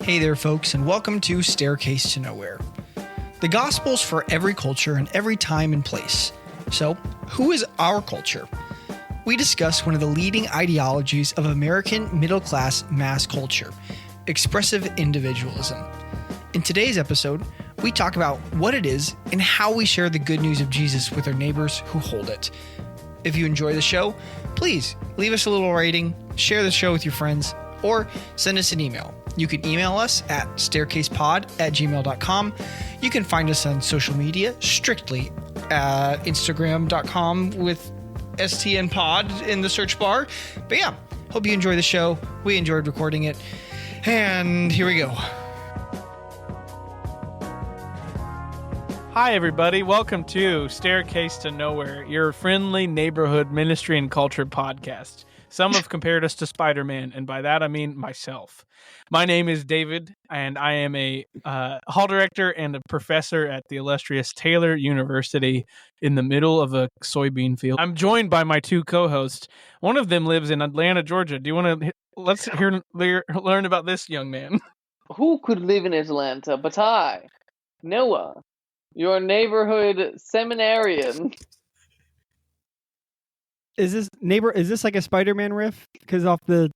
Hey there, folks, and welcome to Staircase to Nowhere. The gospel's for every culture and every time and place. So, who is our culture? We discuss one of the leading ideologies of American middle-class mass culture, expressive individualism. In today's episode, we talk about what it is and how we share the good news of Jesus with our neighbors who hold it. If you enjoy the show, please leave us a little rating, share the show with your friends, or send us an email. You can email us at staircasepod@gmail.com. You can find us on social media, strictly at instagram.com with stnpod in the search bar. But yeah, hope you enjoy the show. We enjoyed recording it. And here we go. Hi, everybody. Welcome to Staircase to Nowhere, your friendly neighborhood ministry and culture podcast. Some have compared us to Spider-Man, and by that I mean myself. My name is David, and I am a hall director and a professor at the illustrious Taylor University in the middle of a soybean field. I'm joined by my two co-hosts. One of them lives in Atlanta, Georgia. Do you want to let's learn about this young man? Who could live in Atlanta but I, Noah, your neighborhood seminarian? Is this like a Spider-Man riff? Because off the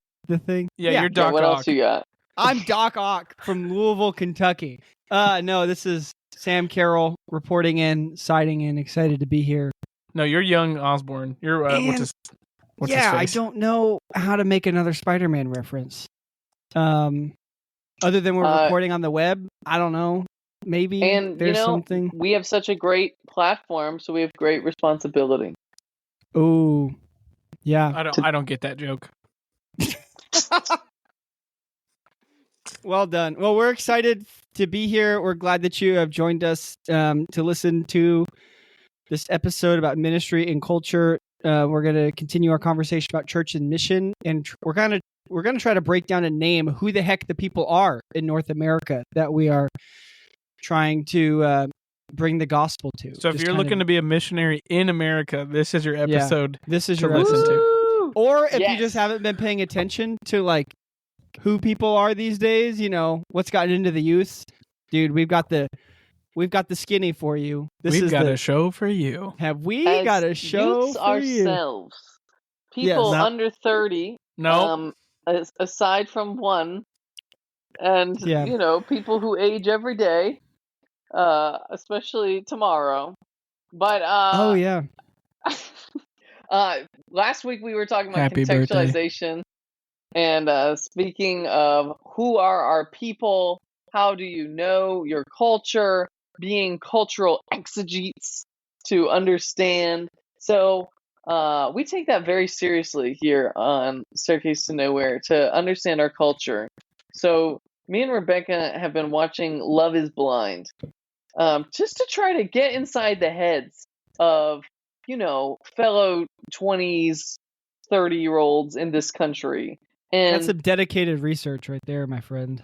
thing? Yeah, you're Doc what Ock. else you got? I'm Doc Ock from Louisville, Kentucky. No, this is Sam Carroll reporting in, signing in, excited to be here. No, you're young Osborne. You're what's his I face? don't know how to make another Spider-Man reference. Other than we're recording on the web, I don't know. Maybe And there's something. we have such a great platform, so we have great responsibility. Oh, yeah. I don't get that joke. Well done. Well, we're excited to be here. We're glad that you have joined us to listen to this episode about ministry and culture. We're going to continue our conversation about church and mission, and we're going to try to break down and name who the heck the people are in North America that we are trying to bring the gospel to. So if you're looking to be a missionary in America, this is your episode. This is to your listen episode. to. Or if you just haven't been paying attention to like who people are these days, what's gotten into the youth, dude. We've got the skinny for you. We've got a show for you. Have we As got a show youths for ourselves, you? people Yes. under 30. No. Aside from one, and people who age every day, especially tomorrow. But oh yeah. Last week we were talking about Happy contextualization, and speaking of who are our people, how do you know your culture, being cultural exegetes to understand. So we take that very seriously here on Staircase to Nowhere, to understand our culture. So me and Rebecca have been watching Love is Blind, just to try to get inside the heads of fellow 20s, 30-year-olds in this country. And That's some dedicated research right there, my friend.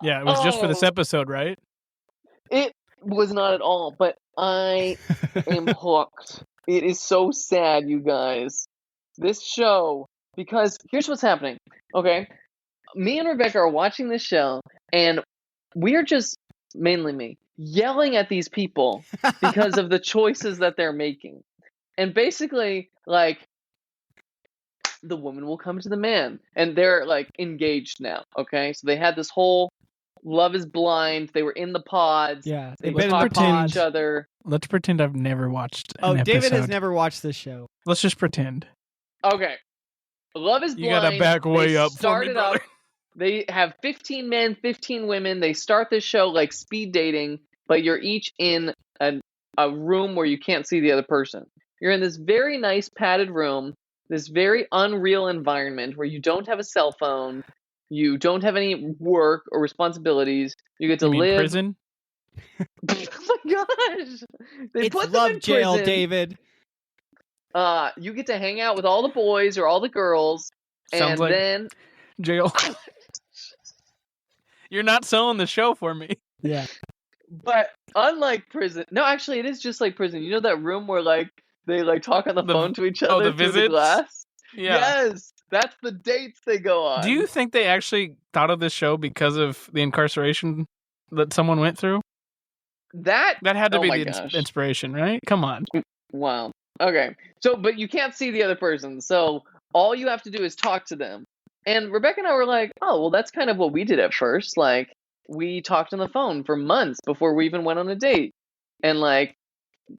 Yeah, it was just for this episode, right? It was not at all, but I am hooked. It is so sad, you guys. This show, because here's what's happening. Okay, me and Rebecca are watching this show, and we're just, mainly me, yelling at these people because of the choices that they're making. And basically, like, the woman will come to the man, and they're like engaged now. Okay, so they had this whole Love is Blind. They were in the pods. Yeah, They they've would been in talk the to pods. each other. Let's pretend I've never watched an Oh, David has episode. never watched this show. Let's just pretend. Okay, Love is Blind. You gotta back way they up for me, started brother. up. They have 15 men, 15 women. They start this show like speed dating, but you're each in a room where you can't see the other person. You're in this very nice padded room, this very unreal environment where you don't have a cell phone, you don't have any work or responsibilities. You get to You mean live. prison? Oh my gosh! They It's put them love in jail, prison. David. You get to hang out with all the boys or all the girls, Sounds and like then jail. You're not selling the show for me. Yeah. But unlike prison, no, actually, it is just like prison. You know that room where like they like talk on the phone to each other the through the visits? glass? Yeah. Yes. That's the dates they go on. Do you think they actually thought of this show because of the incarceration that someone went through? That had to oh be my the gosh. inspiration, right? Come on. Wow. Okay. So, but you can't see the other person. So all you have to do is talk to them. And Rebecca and I were like, oh, well, that's kind of what we did at first. Like, we talked on the phone for months before we even went on a date. And like,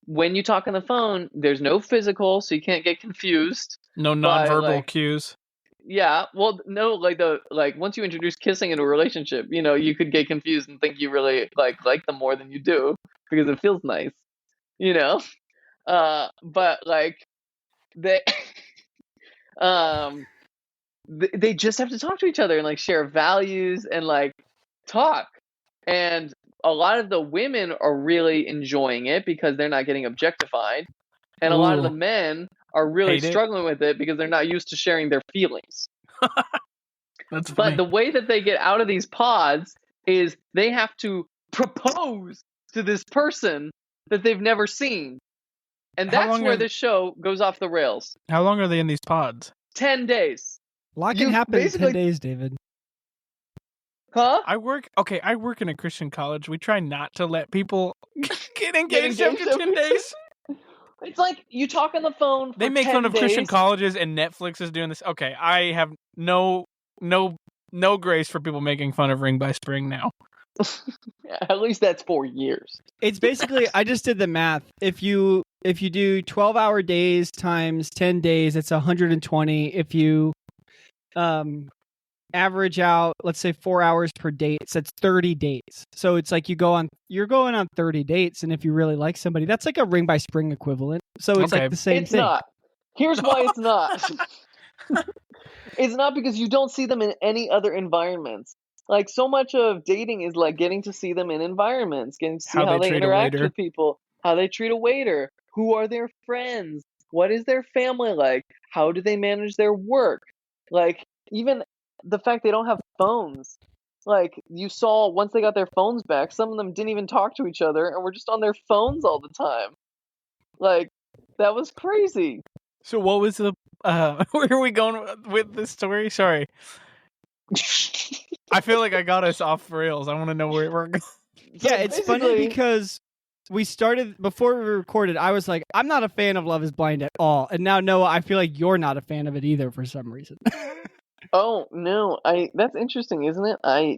when you talk on the phone, there's no physical, so you can't get confused. No But, nonverbal like, cues. yeah, well, no, like once you introduce kissing into a relationship, you could get confused and think you really like them more than you do because it feels nice, you know. But like they, they just have to talk to each other and like share values and like talk. And a lot of the women are really enjoying it because they're not getting objectified, and a lot of the Ooh. men are really Hate it. struggling with it because they're not used to sharing their feelings. That's funny. But the way that they get out of these pods is they have to propose to this person that they've never seen. And How that's long where are- this show goes off the rails. How long are they in these pods? 10 days. A lot You can happen in 10 basically- days, David. Huh? I work in a Christian college. We try not to let people get engaged engaged after 10 after days. It's like you talk on the phone for They make 10 fun of Christian days. colleges, and Netflix is doing this. Okay, I have no grace for people making fun of Ring by Spring now. At least that's 4 years. It's basically, I just did the math. If you do 12-hour days times 10 days, it's 120. If you average out, let's say 4 hours per date, so that's 30 dates. So it's like you're going on 30 dates, and if you really like somebody, that's like a Ring by Spring equivalent. So it's Okay. like the same It's thing. not. Here's why it's not. It's not because you don't see them in any other environments. Like, so much of dating is like getting to see them in environments, getting to see How how they they treat a interact waiter. with people, how they treat a waiter, who are their friends, what is their family like, how do they manage their work, like even the fact they don't have phones. Like, you saw once they got their phones back, some of them didn't even talk to each other and were just on their phones all the time. Like, that was crazy. So what was the where are we going with this story? Sorry. I feel like I got us off rails. I want to know where we're going. So Yeah, it's funny basically- because we started, before we recorded, I was like, I'm not a fan of Love is Blind at all. And now, Noah, I feel like you're not a fan of it either for some reason. Oh no, that's interesting, isn't it? I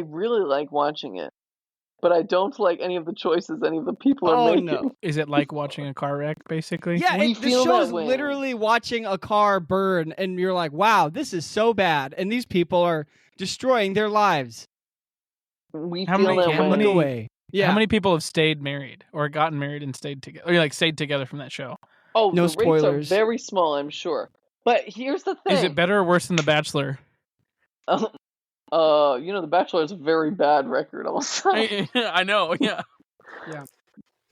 really like watching it, but I don't like any of the choices any of the people are Oh, making. no. Is it like watching a car wreck, basically? Yeah, We the feel show's that way. literally watching a car burn, and you're like, wow, this is so bad. And these people are destroying their lives. We How feel many- that how way. many- Look away. Yeah. How many people have stayed married or gotten married and stayed together? Or like stayed together from that show? Oh, No the spoilers. rates are very small, I'm sure. But here's the thing. Is it better or worse than The Bachelor? The Bachelor is a very bad record also. I know, yeah.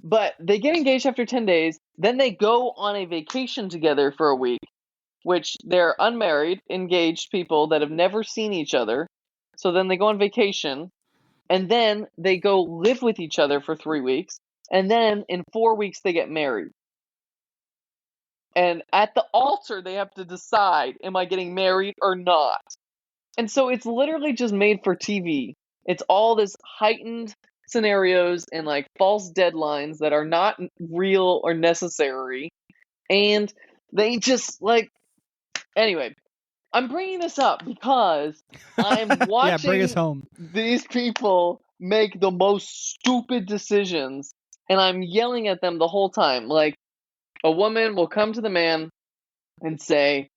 But they get engaged after 10 days, then they go on a vacation together for a week, which they're unmarried, engaged people that have never seen each other. So then they go on vacation, and then they go live with each other for 3 weeks, and then in 4 weeks they get married. And at the altar, they have to decide, am I getting married or not? And so it's literally just made for TV. It's all this heightened scenarios and like false deadlines that are not real or necessary. And they just like, anyway, I'm bringing this up because I'm Yeah, watching bring us home. these people make the most stupid decisions, and I'm yelling at them the whole time. Like, a woman will come to the man and say,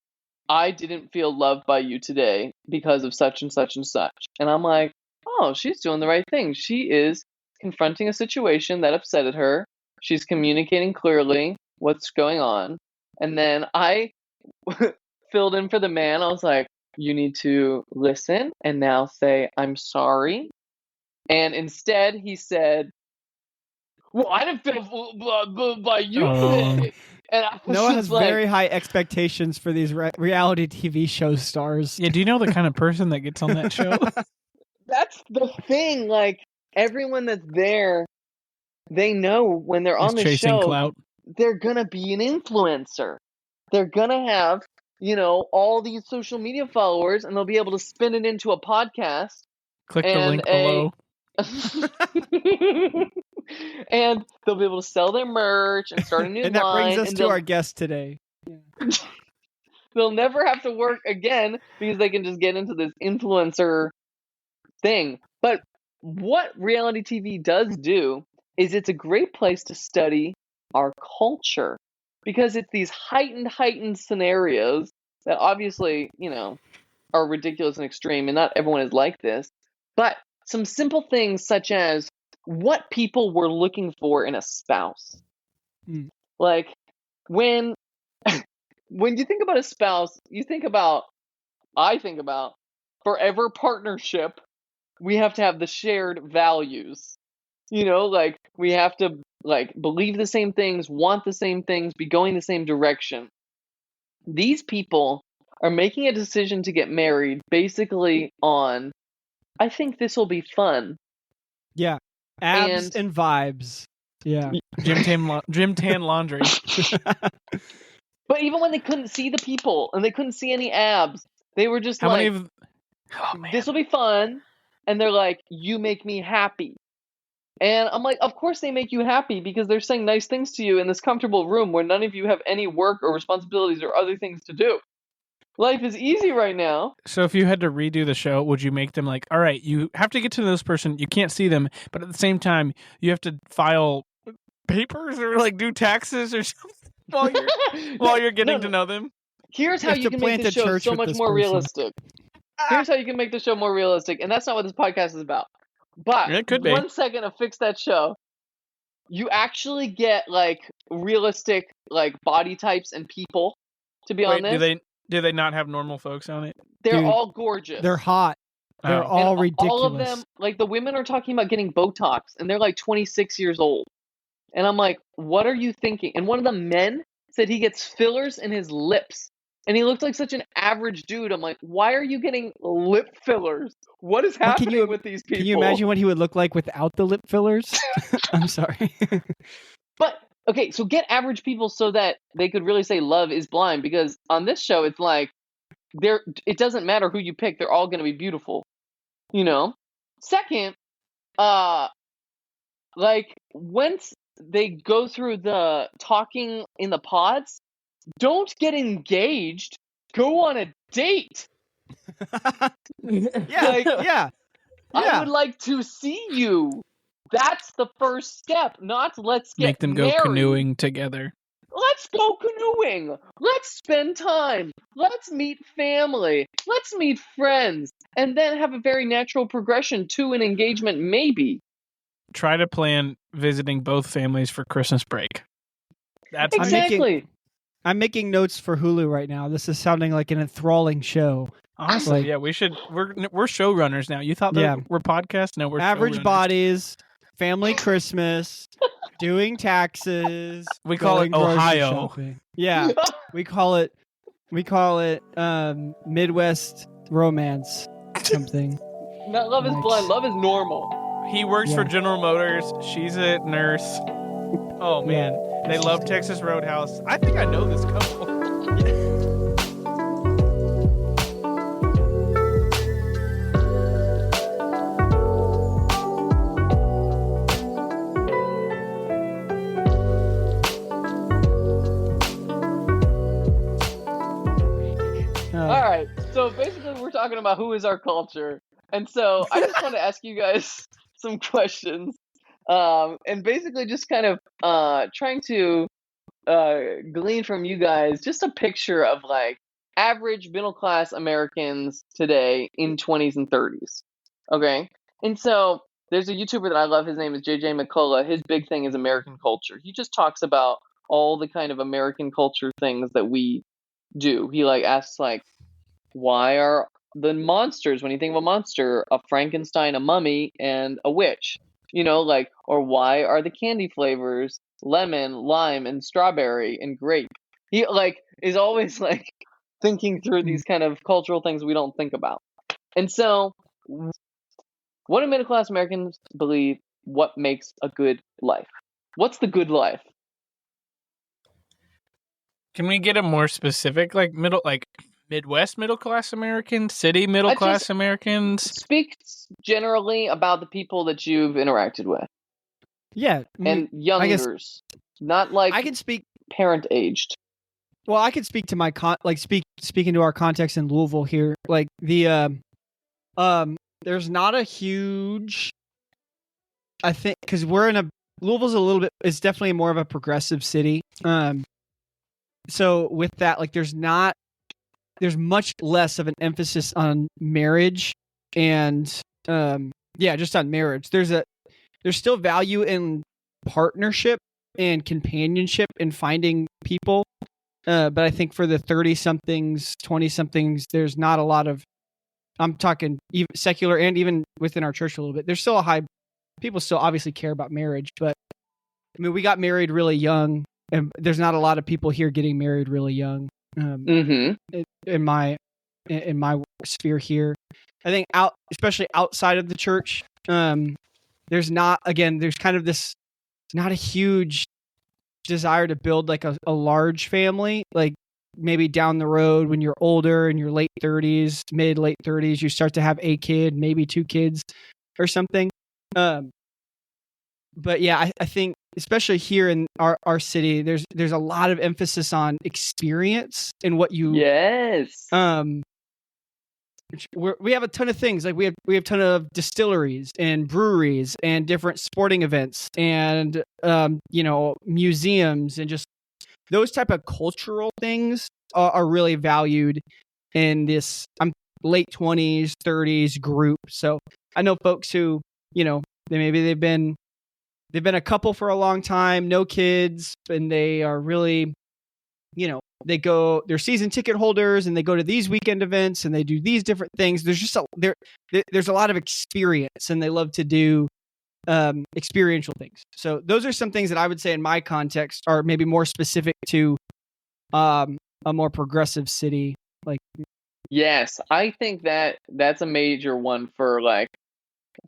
I didn't feel loved by you today because of such and such and such. And I'm like, oh, she's doing the right thing. She is confronting a situation that upsetted her. She's communicating clearly what's going on. And then I filled in for the man. I was like, you need to listen and now say, I'm sorry. And instead he said, well, I didn't feel loved by you today. And I was Noah just has like, very high expectations for these reality TV show stars. Yeah, do you know the kind of person that gets on that show? that's the thing. Like, everyone that's there, they know when they're Is on the chasing show, clout. they're gonna be an influencer. they're gonna have, all these social media followers, and they'll be able to spin it into a podcast Click the and link below. and they'll be able to sell their merch and start a new And that brings line, us and to our guest today. they'll never have to work again because they can just get into this influencer thing. But what reality TV does do is it's a great place to study our culture, because it's these heightened scenarios that obviously, are ridiculous and extreme, and not everyone is like this. But some simple things such as what people were looking for in a spouse. Like when you think about a spouse, I think about forever partnership. We have to have the shared values. Like we have to believe the same things, want the same things, be going the same direction. These people are making a decision to get married basically on, I think this will be fun. Yeah. Abs and vibes. Yeah. Gym tan laundry. But even when they couldn't see the people and they couldn't see any abs, they were just this will be fun. And they're like, you make me happy. And I'm like, of course they make you happy, because they're saying nice things to you in this comfortable room where none of you have any work or responsibilities or other things to do. Life is easy right now. So if you had to redo the show, would you make them like, all right, you have to get to know this person, you can't see them, but at the same time, you have to file papers or do taxes or something while you're getting to know them? Here's how you can make the show so much more realistic. Here's how you can make the show more realistic, and that's not what this podcast is about. But it could be. 1 second to fix that show. You actually get realistic body types and people to be on this. Do they not have normal folks on it? They're all gorgeous. They're hot. They're all ridiculous. All of them, the women are talking about getting Botox, and they're 26 years old. And I'm like, what are you thinking? And one of the men said he gets fillers in his lips. And he looked like such an average dude. I'm like, why are you getting lip fillers? What is happening with these people? Can you imagine what he would look like without the lip fillers? I'm sorry. But, okay, so get average people so that they could really say love is blind. Because on this show, it's it doesn't matter who you pick. They're all going to be beautiful. Second, once they go through the talking in the pods, don't get engaged. Go on a date. Yeah. I would like to see you. That's the first step. Not let's get Make them go married. canoeing together. Let's go canoeing. Let's spend time. Let's meet family. Let's meet friends. And then have a very natural progression to an engagement, maybe. Try to plan visiting both families for Christmas break. That's exactly. I'm making notes for Hulu right now. This is sounding like an enthralling show. Honestly, yeah, we should. We're showrunners now. You thought that we're podcasts? No, we're average bodies, family Christmas, doing taxes. We call it Ohio. Shopping. Yeah, we call it Midwest romance something. Not love is blind. Love is normal. He works for General Motors. She's a nurse. Oh man, they love Texas Roadhouse. I think I know this couple. All right, so basically we're talking about who is our culture. And so I just want to ask you guys some questions. And basically just kind of trying to glean from you guys just a picture of average middle class Americans today in 20s and 30s. Okay? And so there's a YouTuber that I love. His name is JJ McCullough. His big thing is American culture. He just talks about all the kind of American culture things that we do. He asks why are the monsters, when you think of a monster, a Frankenstein, a mummy, and a witch? Or why are the candy flavors lemon, lime, and strawberry and grape? He is always thinking through these kind of cultural things we don't think about. And so what do middle class Americans believe what makes a good life? What's the good life? Can we get a more specific, like Midwest middle class Americans, city middle I class just Americans? speak generally about the people that you've interacted with Yeah, and I guess youngers, not like I can speak. parent aged. Well, I could speak to my speaking to our context in Louisville here. Like there's not a huge. I think because Louisville's a little bit. It's definitely more of a progressive city. So with that, like there's much less of an emphasis on marriage and just on marriage. There's still value in partnership and companionship and finding people. But I think for the 30-somethings, 20-somethings, there's not a lot of, I'm talking even secular and even within our church a little bit. There's still people still obviously care about marriage, but I mean, we got married really young, and there's not a lot of people here getting married really young. In my sphere here, I think especially outside of the church, there's kind of this, not a huge desire to build like a large family. Like maybe down the road when you're older, in your late 30s, late 30s, you start to have a kid, maybe 2 kids or something. But yeah, I think especially here in our city, there's a lot of emphasis on experience and what you we have a ton of things. Like we have a ton of distilleries and breweries and different sporting events and museums and just those type of cultural things are really valued in this late 20s, 30s group. So I know folks who, they've been a couple for a long time, no kids, and they are really, they're season ticket holders and they go to these weekend events and they do these different things. There's just there's a lot of experience and they love to do experiential things. So those are some things that I would say in my context are maybe more specific to a more progressive city. Like, yes, I think that's a major one for like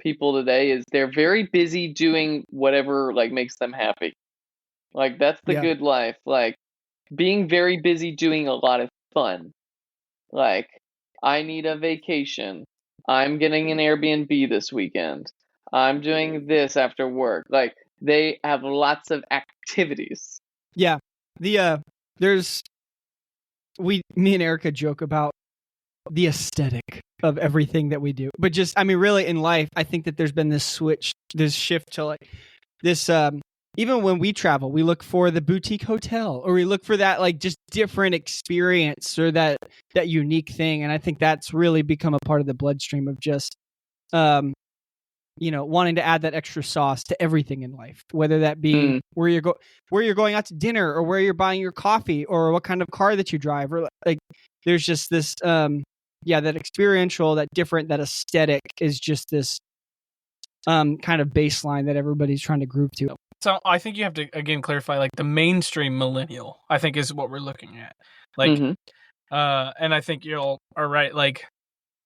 people today is they're very busy doing whatever like makes them happy. Like that's the good life. Like being very busy doing a lot of fun. Like I need a vacation. I'm getting an Airbnb this weekend. I'm doing this after work. Like they have lots of activities. Yeah. Me and Erica joke about the aesthetic of everything that we do. But just, I mean, really in life, I think that there's been this shift to like this, even when we travel, we look for the boutique hotel or we look for that like just different experience or that unique thing. And I think that's really become a part of the bloodstream of just, wanting to add that extra sauce to everything in life, whether that be where you're going out to dinner or where you're buying your coffee or what kind of car that you drive, or like there's just this, that experiential, that different, that aesthetic is just this kind of baseline that everybody's trying to groove to. So I think you have to again clarify like the mainstream millennial, I think is what we're looking at. Like and I think you all are right, like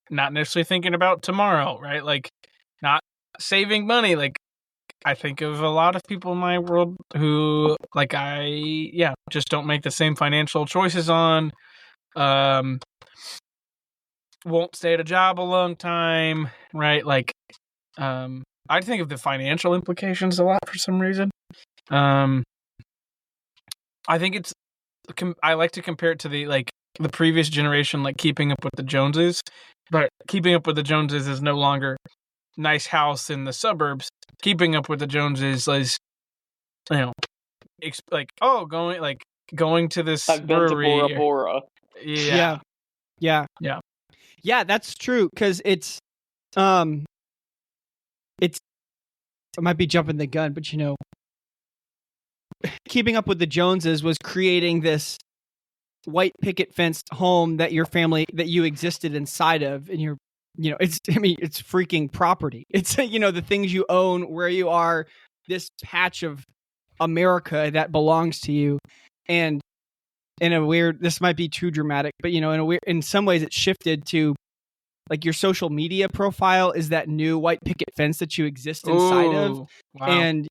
not necessarily thinking about tomorrow, right? Like not saving money. Like I think of a lot of people in my world who like just don't make the same financial choices on won't stay at a job a long time, right? Like I think of the financial implications a lot for some reason. I think I like to compare it to the previous generation, like keeping up with the Joneses, but keeping up with the Joneses is no longer nice house in the suburbs. Keeping up with the Joneses is, going to this I've been brewery. to Bora Bora. Yeah, that's true. Cause I might be jumping the gun, but keeping up with the Joneses was creating this white picket fenced home that you existed inside of, and it's freaking property. It's, the things you own, where you are, this patch of America that belongs to you. And this might be too dramatic, but in some ways it shifted to like your social media profile is that new white picket fence that you exist inside of. Wow. And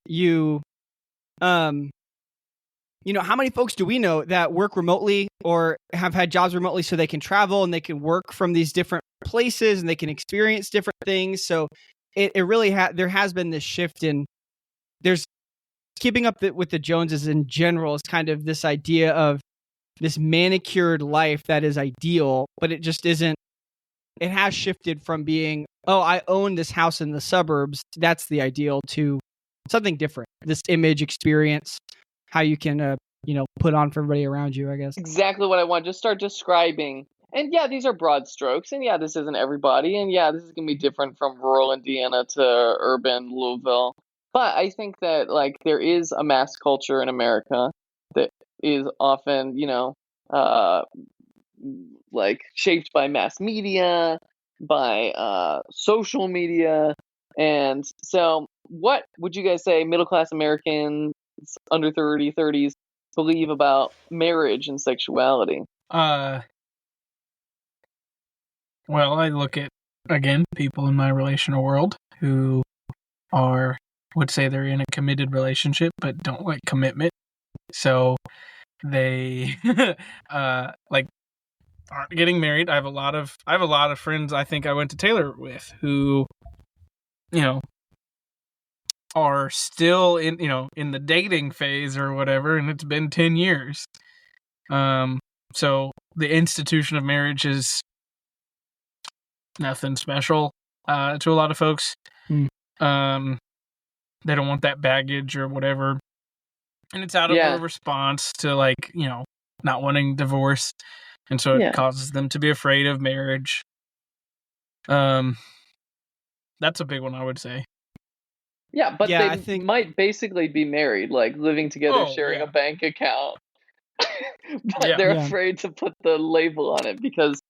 how many folks do we know that work remotely or have had jobs remotely so they can travel and they can work from these different places and they can experience different things? So it really there has been this shift in there's keeping up with the Joneses in general is kind of this idea of this manicured life that is ideal, but it just isn't. It has shifted from being, oh, I own this house in the suburbs, that's the ideal, to something different. This image experience, how you can, put on for everybody around you, I guess. Exactly what I want. Just start describing. And yeah, these are broad strokes. And yeah, this isn't everybody. And yeah, this is going to be different from rural Indiana to urban Louisville. But I think that like there is a mass culture in America that is often, like shaped by mass media, by social media. And so what would you guys say middle class Americans under 30s believe about marriage and sexuality? Well, I look at, again, people in my relational world who would say they're in a committed relationship but don't like commitment. So they aren't getting married. I have a lot of friends I think I went to Taylor with who, are still in the dating phase or whatever, and it's been 10 years. So the institution of marriage is nothing special to a lot of folks. They don't want that baggage or whatever. And it's out of a response to not wanting divorce. And so it causes them to be afraid of marriage. That's a big one, I would say. Yeah, but they might basically be married, like living together, sharing a bank account. But they're afraid to put the label on it because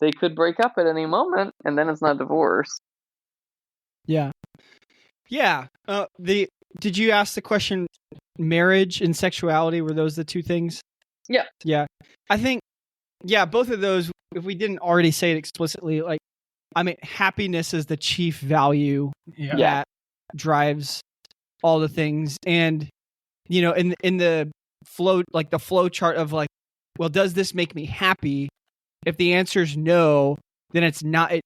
they could break up at any moment, and then it's not divorce. Yeah. Yeah. Did you ask the question, marriage and sexuality, were those the two things? Yeah. Yeah. I think, both of those, if we didn't already say it explicitly, happiness is the chief value that drives all the things. And, in the flow, the flow chart of well, does this make me happy? If the answer is no, then it's not a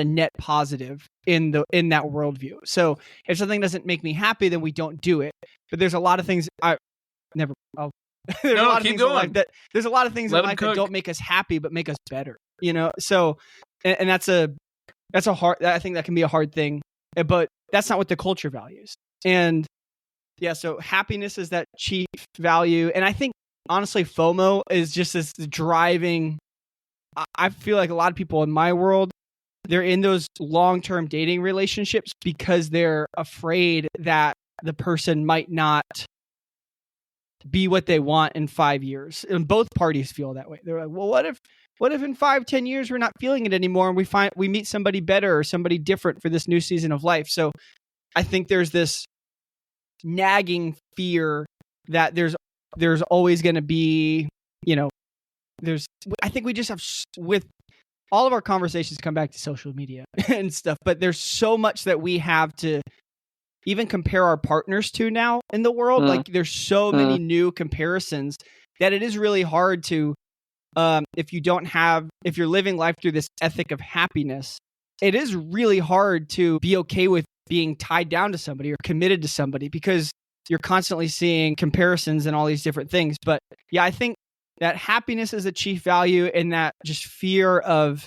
net positive in that worldview. So if something doesn't make me happy, then we don't do it. But there's a lot of things there's a lot of things in life that don't make us happy but make us better. So and that's a hard, I think that can be a hard thing, but that's not what the culture values. And so happiness is that chief value. And I think honestly FOMO is just this driving. I feel like a lot of people in my world, they're in those long-term dating relationships because they're afraid that the person might not be what they want in 5 years. And both parties feel that way. They're like, well, what if in 5-10 years we're not feeling it anymore and we meet somebody better or somebody different for this new season of life? So I think there's this nagging fear that there's always going to be, I think we just have, with all of our conversations come back to social media and stuff, but there's so much that we have to even compare our partners to now in the world. There's so many new comparisons that it is really hard to, if you're living life through this ethic of happiness, it is really hard to be okay with being tied down to somebody or committed to somebody because you're constantly seeing comparisons and all these different things. But yeah, I think that happiness is the chief value, and that just fear of,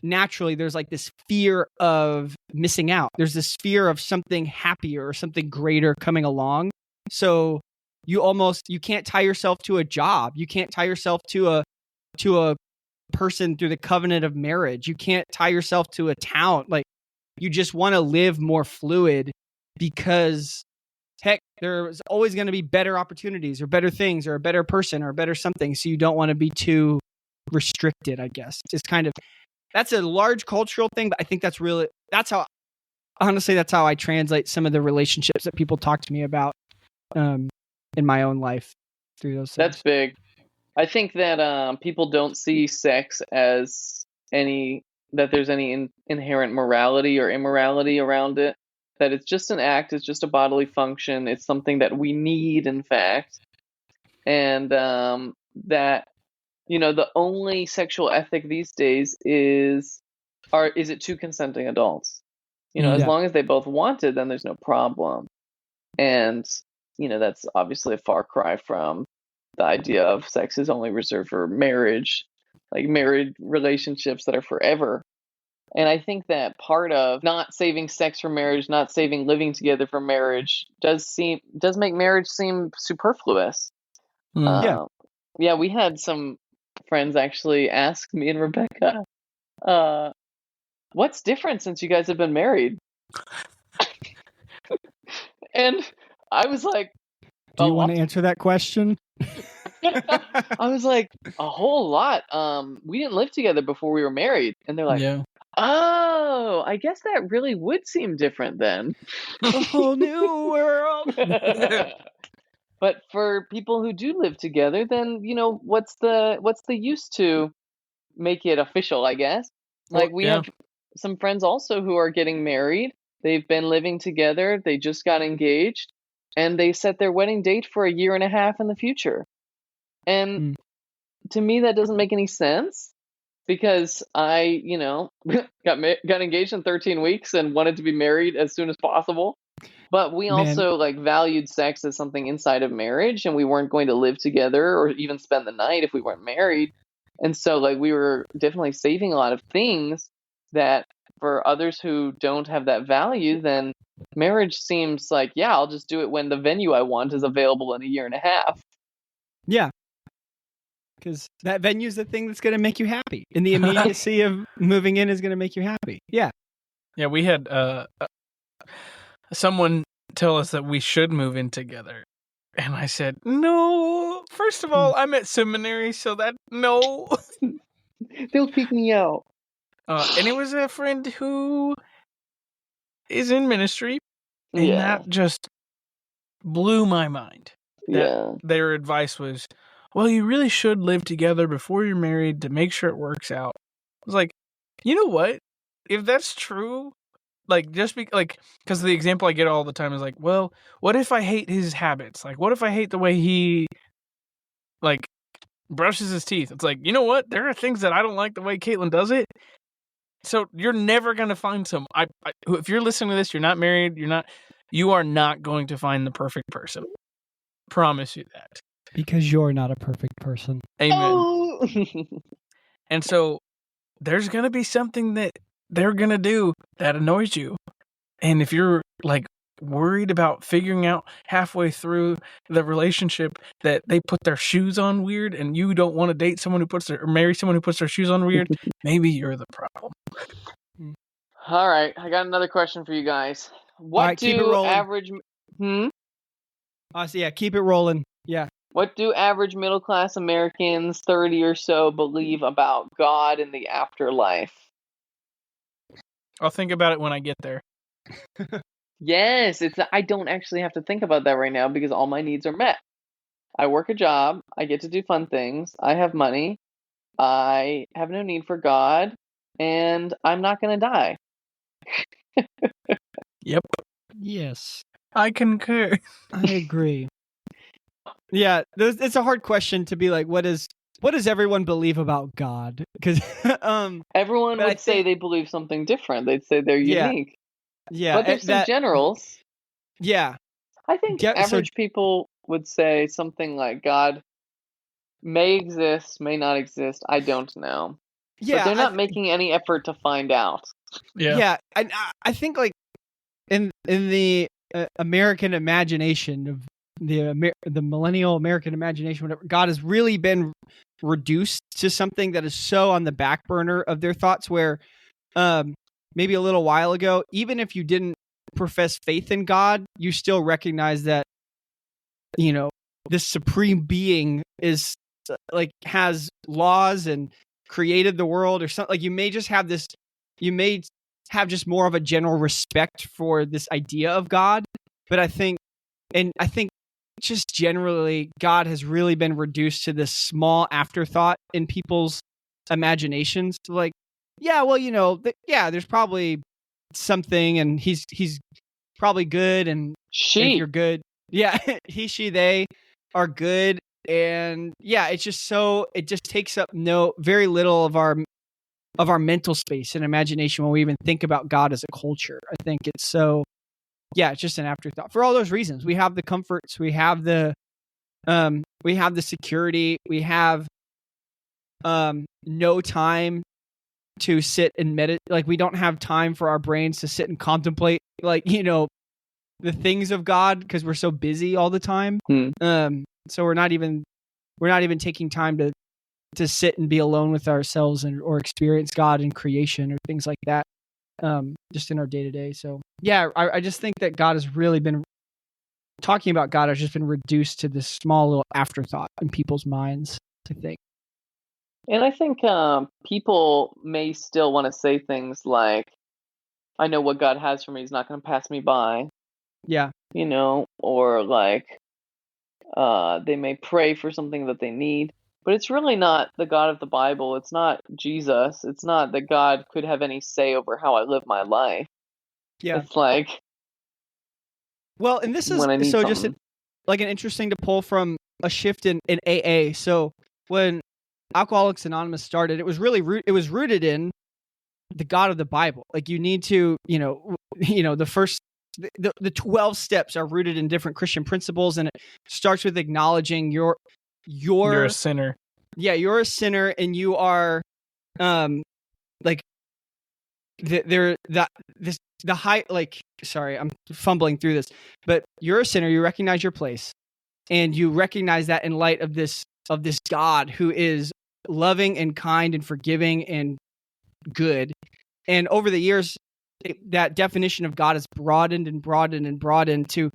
naturally, there's this fear of missing out. There's this fear of something happier or something greater coming along. So you can't tie yourself to a job. You can't tie yourself to a person through the covenant of marriage. You can't tie yourself to a town. You just want to live more fluid because heck, there's always going to be better opportunities or better things or a better person or a better something. So you don't want to be too restricted, I guess. That's a large cultural thing, but I think that's how I translate some of the relationships that people talk to me about in my own life through those things. That's big. I think that people don't see sex as that there's any inherent morality or immorality around it. That it's just an act, it's just a bodily function, it's something that we need, in fact. and that the only sexual ethic these days is it two consenting adults? As Yeah. long as they both want it, then there's no problem. And that's obviously a far cry from the idea of sex is only reserved for marriage, like married relationships that are forever. And I think that part of not saving sex for marriage, not saving living together for marriage, does make marriage seem superfluous. Yeah. Yeah, we had some friends actually ask me and Rebecca, what's different since you guys have been married? And I was like, Do you want to answer that question? I was like, a whole lot. We didn't live together before we were married. And they're like, Yeah. oh, I guess that really would seem different then. A whole new world. But for people who do live together, then what's the use to make it official, I guess. Like we have some friends also who are getting married. They've been living together, they just got engaged, and they set their wedding date for 1.5 years in the future. And to me that doesn't make any sense, because I, got engaged in 13 weeks and wanted to be married as soon as possible. But we also valued sex as something inside of marriage, and we weren't going to live together or even spend the night if we weren't married. And so we were definitely saving a lot of things that for others who don't have that value, then marriage seems like, yeah, I'll just do it when the venue I want is available in 1.5 years. Yeah. Because that venue is the thing that's going to make you happy. And the immediacy of moving in is going to make you happy. Yeah. Yeah, we had someone tell us that we should move in together. And I said, no, first of all, I'm at seminary, so no. They'll kick me out. And it was a friend who is in ministry, and that just blew my mind. Their advice was, well, you really should live together before you're married to make sure it works out. I was like, you know what? If that's true, because the example I get all the time is like, well, what if I hate his habits? Like, what if I hate the way he, brushes his teeth? It's like, you know what? There are things that I don't like the way Caitlin does it. So you're never going to find if you're listening to this, you're not married, you are not going to find the perfect person. Promise you that. Because you're not a perfect person. Amen. Oh. And so there's going to be something that they're going to do that annoys you. And if you're worried about figuring out halfway through the relationship that they put their shoes on weird and you don't want to date someone or marry someone who puts their shoes on weird, maybe you're the problem. All right, I got another question for you guys. What do average keep it rolling. Yeah. What do average middle-class Americans, 30 or so, believe about God and the afterlife? I'll think about it when I get there. Yes, I don't actually have to think about that right now because all my needs are met. I work a job, I get to do fun things, I have money, I have no need for God, and I'm not going to die. Yep. Yes. I concur. I agree. Yeah, it's a hard question to be like, what does everyone believe about God? Because everyone would say they believe something different. They'd say they're unique. Yeah, but there's some generals. Yeah, I think average people would say something like God may exist, may not exist. I don't know. Yeah, but they're not making any effort to find out. Yeah, and I think in the American imagination of the millennial American imagination, whatever, God has really been reduced to something that is so on the back burner of their thoughts, where maybe a little while ago, even if you didn't profess faith in God, you still recognize that this supreme being is has laws and created the world or something. You may have just more of a general respect for this idea of God, but I think just generally God has really been reduced to this small afterthought in people's imaginations. There's probably something, and he's probably good, and if you're good, he, she, they are good, And yeah, it's just it just takes up very little of our mental space and imagination when we even think about God as a culture. I think it's it's just an afterthought for all those reasons. We have the comforts, we have the security, we have no time to sit and meditate. Like, we don't have time for our brains to sit and contemplate, like, the things of God, because we're so busy all the time. So we're not even taking time to sit and be alone with ourselves or experience God in creation or things like that, just in our day to day. So yeah, I just think that God has really been talking about God has just been reduced to this small little afterthought in people's minds, I think. And I think people may still want to say things like, I know what God has for me. He's not going to pass me by. Yeah. Or like they may pray for something that they need. But it's really not the God of the Bible. It's not Jesus. It's not that God could have any say over how I live my life. Yeah. It's like, well, and this is when I need so something. just like an interesting to pull from a shift in AA. So when Alcoholics Anonymous started, it was rooted in the God of the Bible. Like, you need to, the first, the 12 steps are rooted in different Christian principles, and it starts with acknowledging you're a sinner. Yeah, you're a sinner, and you are, like, the high, like, sorry, I'm fumbling through this, but you're a sinner. You recognize your place, and you recognize that in light of this God who is loving and kind and forgiving and good. And over the years, that definition of God has broadened and broadened and broadened to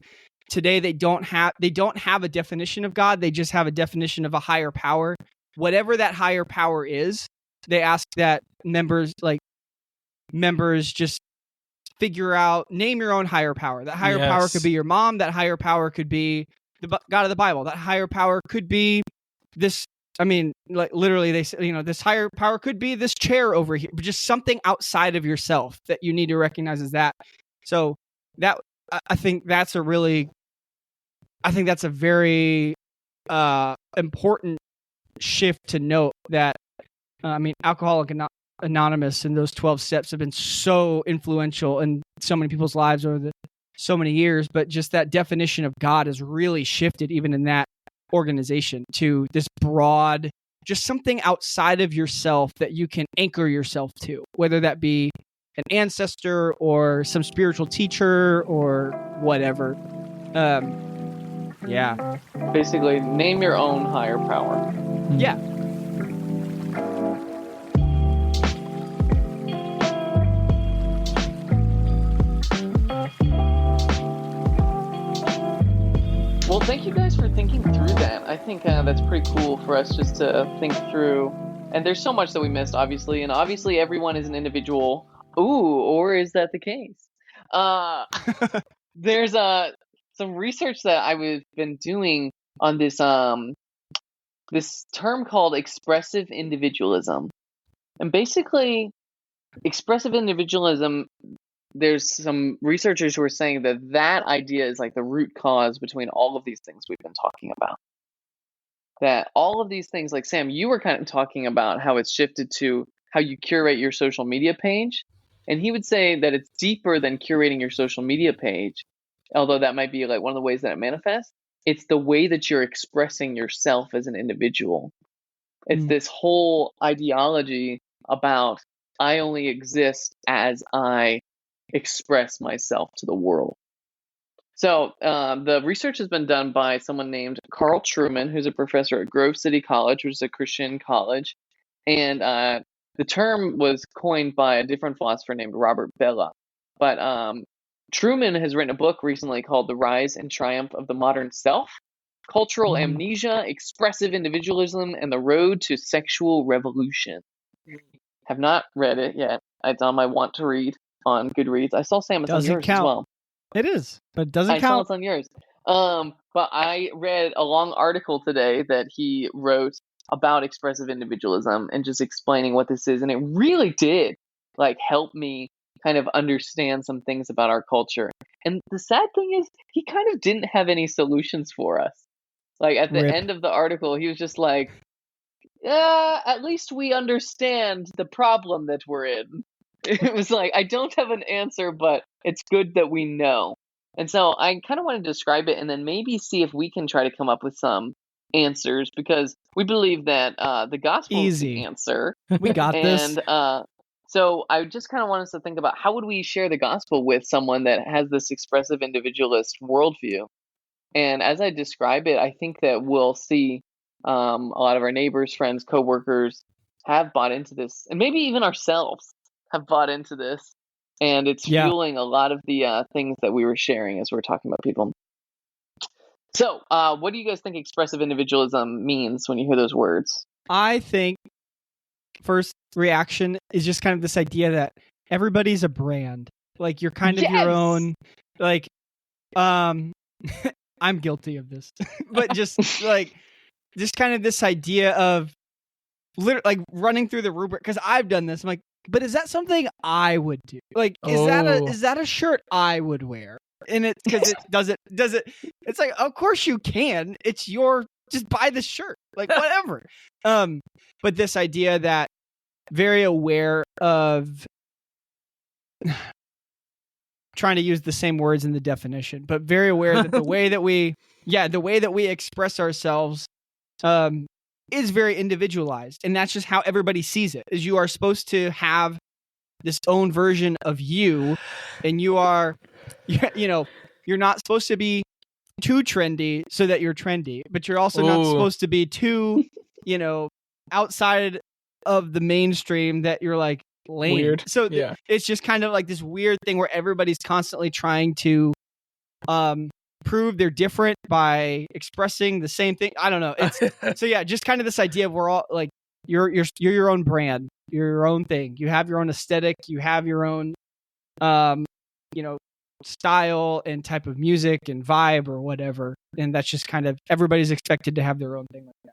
today. They don't have a definition of God. They just have a definition of a higher power. Whatever that higher power is, they ask that members just figure out, name your own higher power. That higher power could be your mom. That higher power could be the God of the Bible. That higher power could be this. I mean, like, literally, they say, this higher power could be this chair over here, but just something outside of yourself that you need to recognize as that. So that, I think that's a very important shift to note. That Alcoholic Anonymous and those 12 steps have been so influential in so many people's lives over so many years, but just that definition of God has really shifted even in that organization to this broad, just something outside of yourself that you can anchor yourself to, whether that be an ancestor or some spiritual teacher or whatever. Yeah. Basically, name your own higher power. Yeah. Well, thank you guys for thinking through that. I think that's pretty cool for us just to think through. And there's so much that we missed, obviously. And obviously, everyone is an individual. Ooh, or is that the case? There's some research that I've been doing on this this term called expressive individualism. And basically, expressive individualism, there's some researchers who are saying that idea is like the root cause between all of these things we've been talking about. That all of these things, like Sam, you were kind of talking about how it's shifted to how you curate your social media page. And he would say that it's deeper than curating your social media page, although that might be like one of the ways that it manifests. It's the way that you're expressing yourself as an individual. It's this whole ideology about I only exist as I express myself to the world. So the research has been done by someone named Carl Trueman, who's a professor at Grove City College, which is a Christian college. And the term was coined by a different philosopher named Robert Bellah. But Trueman has written a book recently called The Rise and Triumph of the Modern Self, Cultural Amnesia, Expressive Individualism, and the Road to Sexual Revolution. Have not read it yet. It's on my want to read on Goodreads. I saw Sam, it's on yours as well. It is, but it doesn't I saw count. it's on yours. But I read a long article today that he wrote about expressive individualism and just explaining what this is, and it really did help me kind of understand some things about our culture. And the sad thing is, he kind of didn't have any solutions for us. Like at the Rip. end of the article, he was just like, "Yeah, at least we understand the problem that we're in." It was like, I don't have an answer, but it's good that we know. And so I kind of want to describe it and then maybe see if we can try to come up with some answers, because we believe that the gospel is the Easy. answer. We got this. And so I just kind of want us to think about how would we share the gospel with someone that has this expressive individualist worldview. And as I describe it, I think that we'll see a lot of our neighbors, friends, coworkers have bought into this, and maybe even ourselves have bought into this. And it's Yeah. fueling a lot of the things that we were sharing as we're talking about people. So, what do you guys think expressive individualism means when you hear those words? I think first reaction is just kind of this idea that everybody's a brand. Like you're kind of your Yes! own, like, I'm guilty of this, but just kind of this idea of like running through the rubric, because I've done this. I'm like, but is that something I would do? Like, is that a shirt I would wear? And it's because it does it. It's like, of course you can. It's just buy the shirt, like whatever. But this idea that very aware of trying to use the same words in the definition, but very aware that the way that we express ourselves is very individualized, and that's just how everybody sees it. Is you are supposed to have this own version of you, and you're not supposed to be too trendy so that you're trendy, but you're also not supposed to be too, outside of the mainstream that you're like lame. Weird. So it's just kind of like this weird thing where everybody's constantly trying to prove they're different by expressing the same thing. I don't know. So yeah, just kind of this idea of we're all like, you're your own brand, you're your own thing. You have your own aesthetic. You have your own, style and type of music and vibe or whatever. And that's just kind of everybody's expected to have their own thing like that.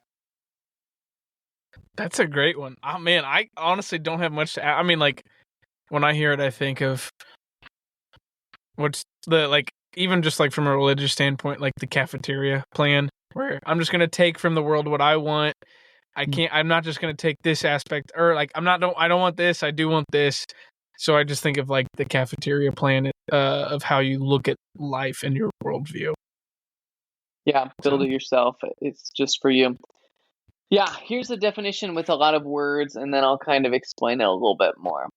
That's a great one. Oh man, I honestly don't have much to add. I mean, like when I hear it, I think of what's the like. Even just like from a religious standpoint, like the cafeteria plan, where I'm just gonna take from the world what I want. I'm not just gonna take this aspect, or like I don't want this. I do want this. So I just think of like the cafeteria plan of how you look at life and your worldview. Yeah, build it yourself. It's just for you. Yeah, here's a definition with a lot of words, and then I'll kind of explain it a little bit more.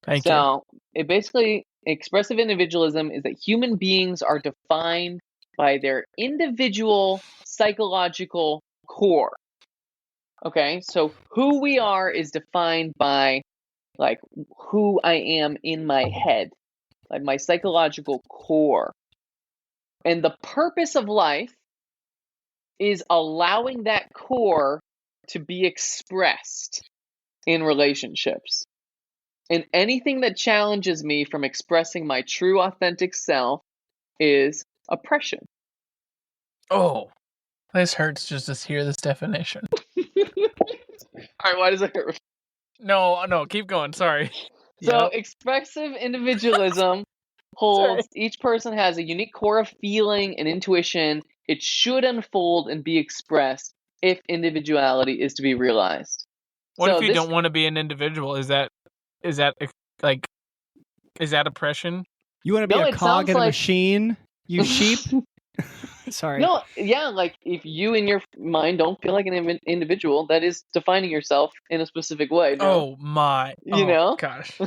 Thank you. So it basically, expressive individualism is that human beings are defined by their individual psychological core. Okay, so who we are is defined by like who I am in my head, like my psychological core. And the purpose of life is allowing that core to be expressed in relationships. And anything that challenges me from expressing my true authentic self is oppression. Oh, this hurts just to hear this definition. All right, why does it hurt? No, keep going. Sorry. So expressive individualism holds each person has a unique core of feeling and intuition. It should unfold and be expressed if individuality is to be realized. What if you don't want to be an individual? Is that oppression? You want to be a cog in a machine, you sheep? Sorry. No, yeah, like if you in your mind don't feel like an individual, that is defining yourself in a specific way. No? Oh my! You know, gosh.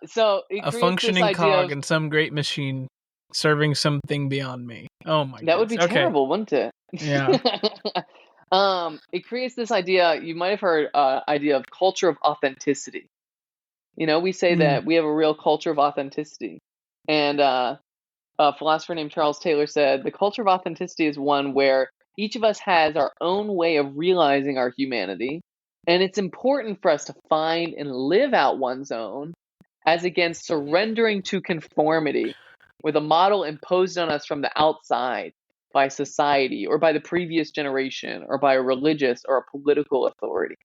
So a functioning cog in some great machine, serving something beyond me. Oh my! That would be terrible, wouldn't it? Yeah. It creates this idea. You might have heard idea of culture of authenticity. We say that we have a real culture of authenticity, and a philosopher named Charles Taylor said the culture of authenticity is one where each of us has our own way of realizing our humanity, and it's important for us to find and live out one's own, as against surrendering to conformity with a model imposed on us from the outside by society or by the previous generation or by a religious or a political authority.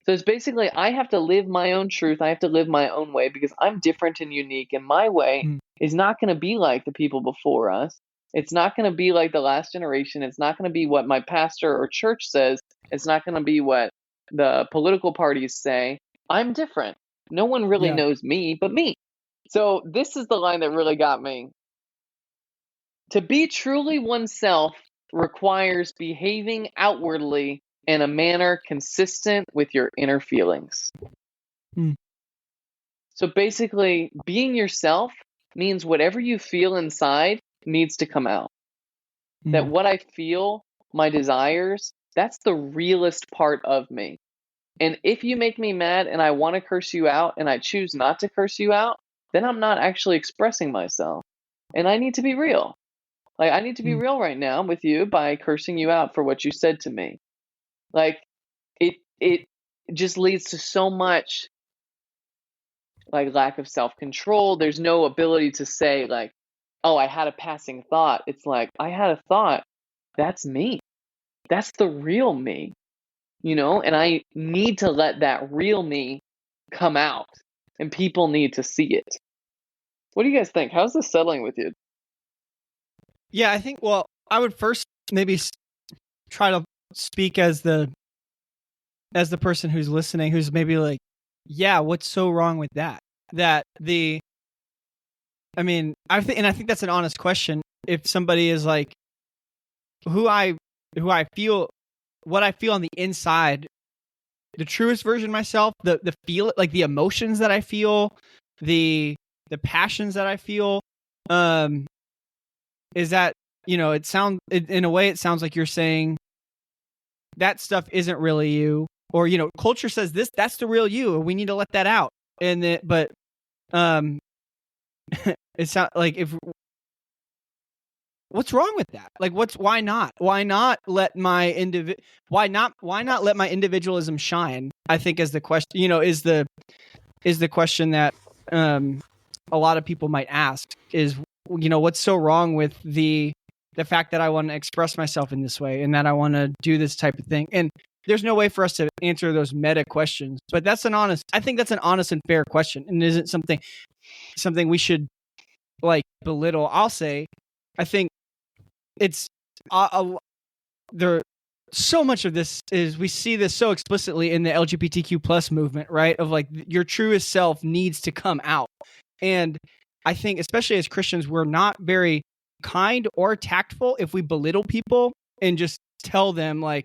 So it's basically, I have to live my own truth. I have to live my own way because I'm different and unique, and my way is not going to be like the people before us. It's not going to be like the last generation. It's not going to be what my pastor or church says. It's not going to be what the political parties say. I'm different. No one really Yeah. knows me but me. So this is the line that really got me. To be truly oneself requires behaving outwardly in a manner consistent with your inner feelings. Hmm. So basically, being yourself means whatever you feel inside needs to come out. That what I feel, my desires, that's the realest part of me. And if you make me mad and I want to curse you out and I choose not to curse you out, then I'm not actually expressing myself. And I need to be real. Like, I need to be real right now with you by cursing you out for what you said to me. Like, it just leads to so much like lack of self-control. There's no ability to say like, oh, I had a passing thought. It's like, I had a thought. That's me. That's the real me, and I need to let that real me come out, and people need to see it. What do you guys think? How's this settling with you? Yeah, I think, well, I would first maybe try to speak as the person who's listening, who's maybe like, yeah, what's so wrong with that? I think that's an honest question. If somebody is like, who I feel, what I feel on the inside, the truest version of myself, the feel, like the emotions that I feel, the passions that I feel, is that, in a way it sounds like you're saying that stuff isn't really you, or, culture says that's the real you, and we need to let that out. But it's not like, what's wrong with that? Like, why not let my individualism shine? I think is the question, is the question that a lot of people might ask is, what's so wrong with the fact that I want to express myself in this way and that I want to do this type of thing? And there's no way for us to answer those meta questions, but I think that's an honest and fair question, and isn't something we should like belittle. I'll say, I think it's there. So much of this is, we see this so explicitly in the LGBTQ plus movement, right? Of like, your truest self needs to come out. And I think, especially as Christians, we're not very kind or tactful if we belittle people and just tell them like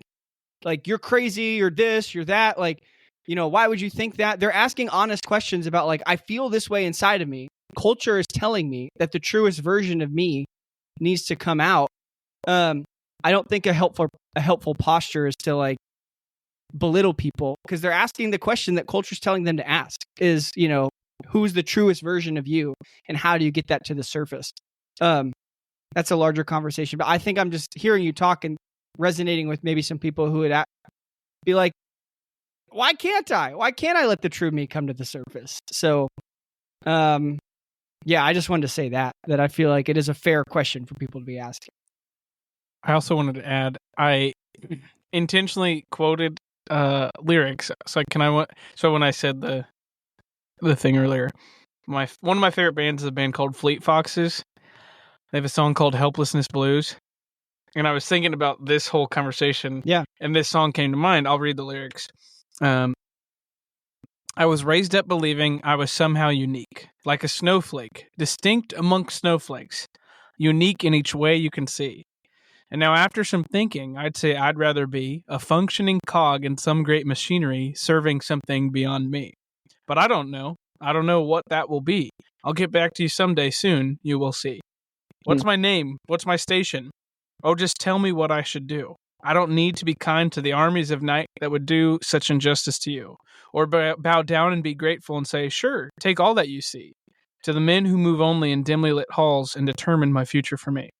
you're crazy, you're this, you're that. Like, why would you think that? They're asking honest questions about like, I feel this way inside of me. Culture is telling me that the truest version of me needs to come out. I don't think a helpful posture is to like belittle people, because they're asking the question that culture's telling them to ask is, who's the truest version of you, and how do you get that to the surface? That's a larger conversation, but I think I'm just hearing you talk and resonating with maybe some people who would be like, why can't I let the true me come to the surface? So, yeah, I just wanted to say that I feel like it is a fair question for people to be asking. I also wanted to add, I intentionally quoted lyrics. So when I said the thing earlier, one of my favorite bands is a band called Fleet Foxes. They have a song called Helplessness Blues. And I was thinking about this whole conversation. Yeah. And this song came to mind. I'll read the lyrics. I was raised up believing I was somehow unique, like a snowflake, distinct amongst snowflakes, unique in each way you can see. And now after some thinking, I'd say I'd rather be a functioning cog in some great machinery serving something beyond me. But I don't know. I don't know what that will be. I'll get back to you someday soon, you will see. What's my name? What's my station? Oh, just tell me what I should do. I don't need to be kind to the armies of night that would do such injustice to you, or bow down and be grateful and say, sure, take all that you see, to the men who move only in dimly lit halls and determine my future for me.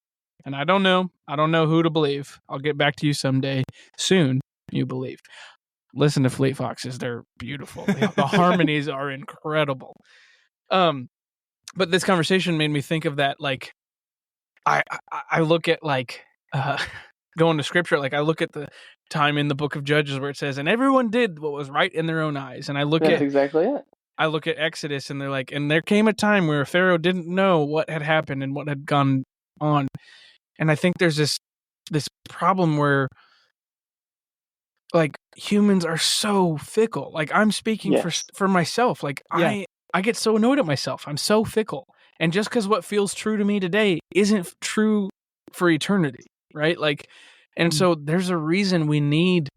And I don't know who to believe. I'll get back to you someday soon, you believe. Listen to Fleet Foxes. They're beautiful. The harmonies are incredible. But this conversation made me think of that. Like, I look at like, going to scripture, like I look at the time in the book of Judges where it says, and everyone did what was right in their own eyes. And That's exactly it. I look at Exodus and they're like, and there came a time where Pharaoh didn't know what had happened and what had gone on. And I think there's this problem where like humans are so fickle. Like I'm speaking Yes. for myself. Like Yeah. I get so annoyed at myself. I'm so fickle. And just because what feels true to me today isn't true for eternity, right? Like, and so there's a reason we need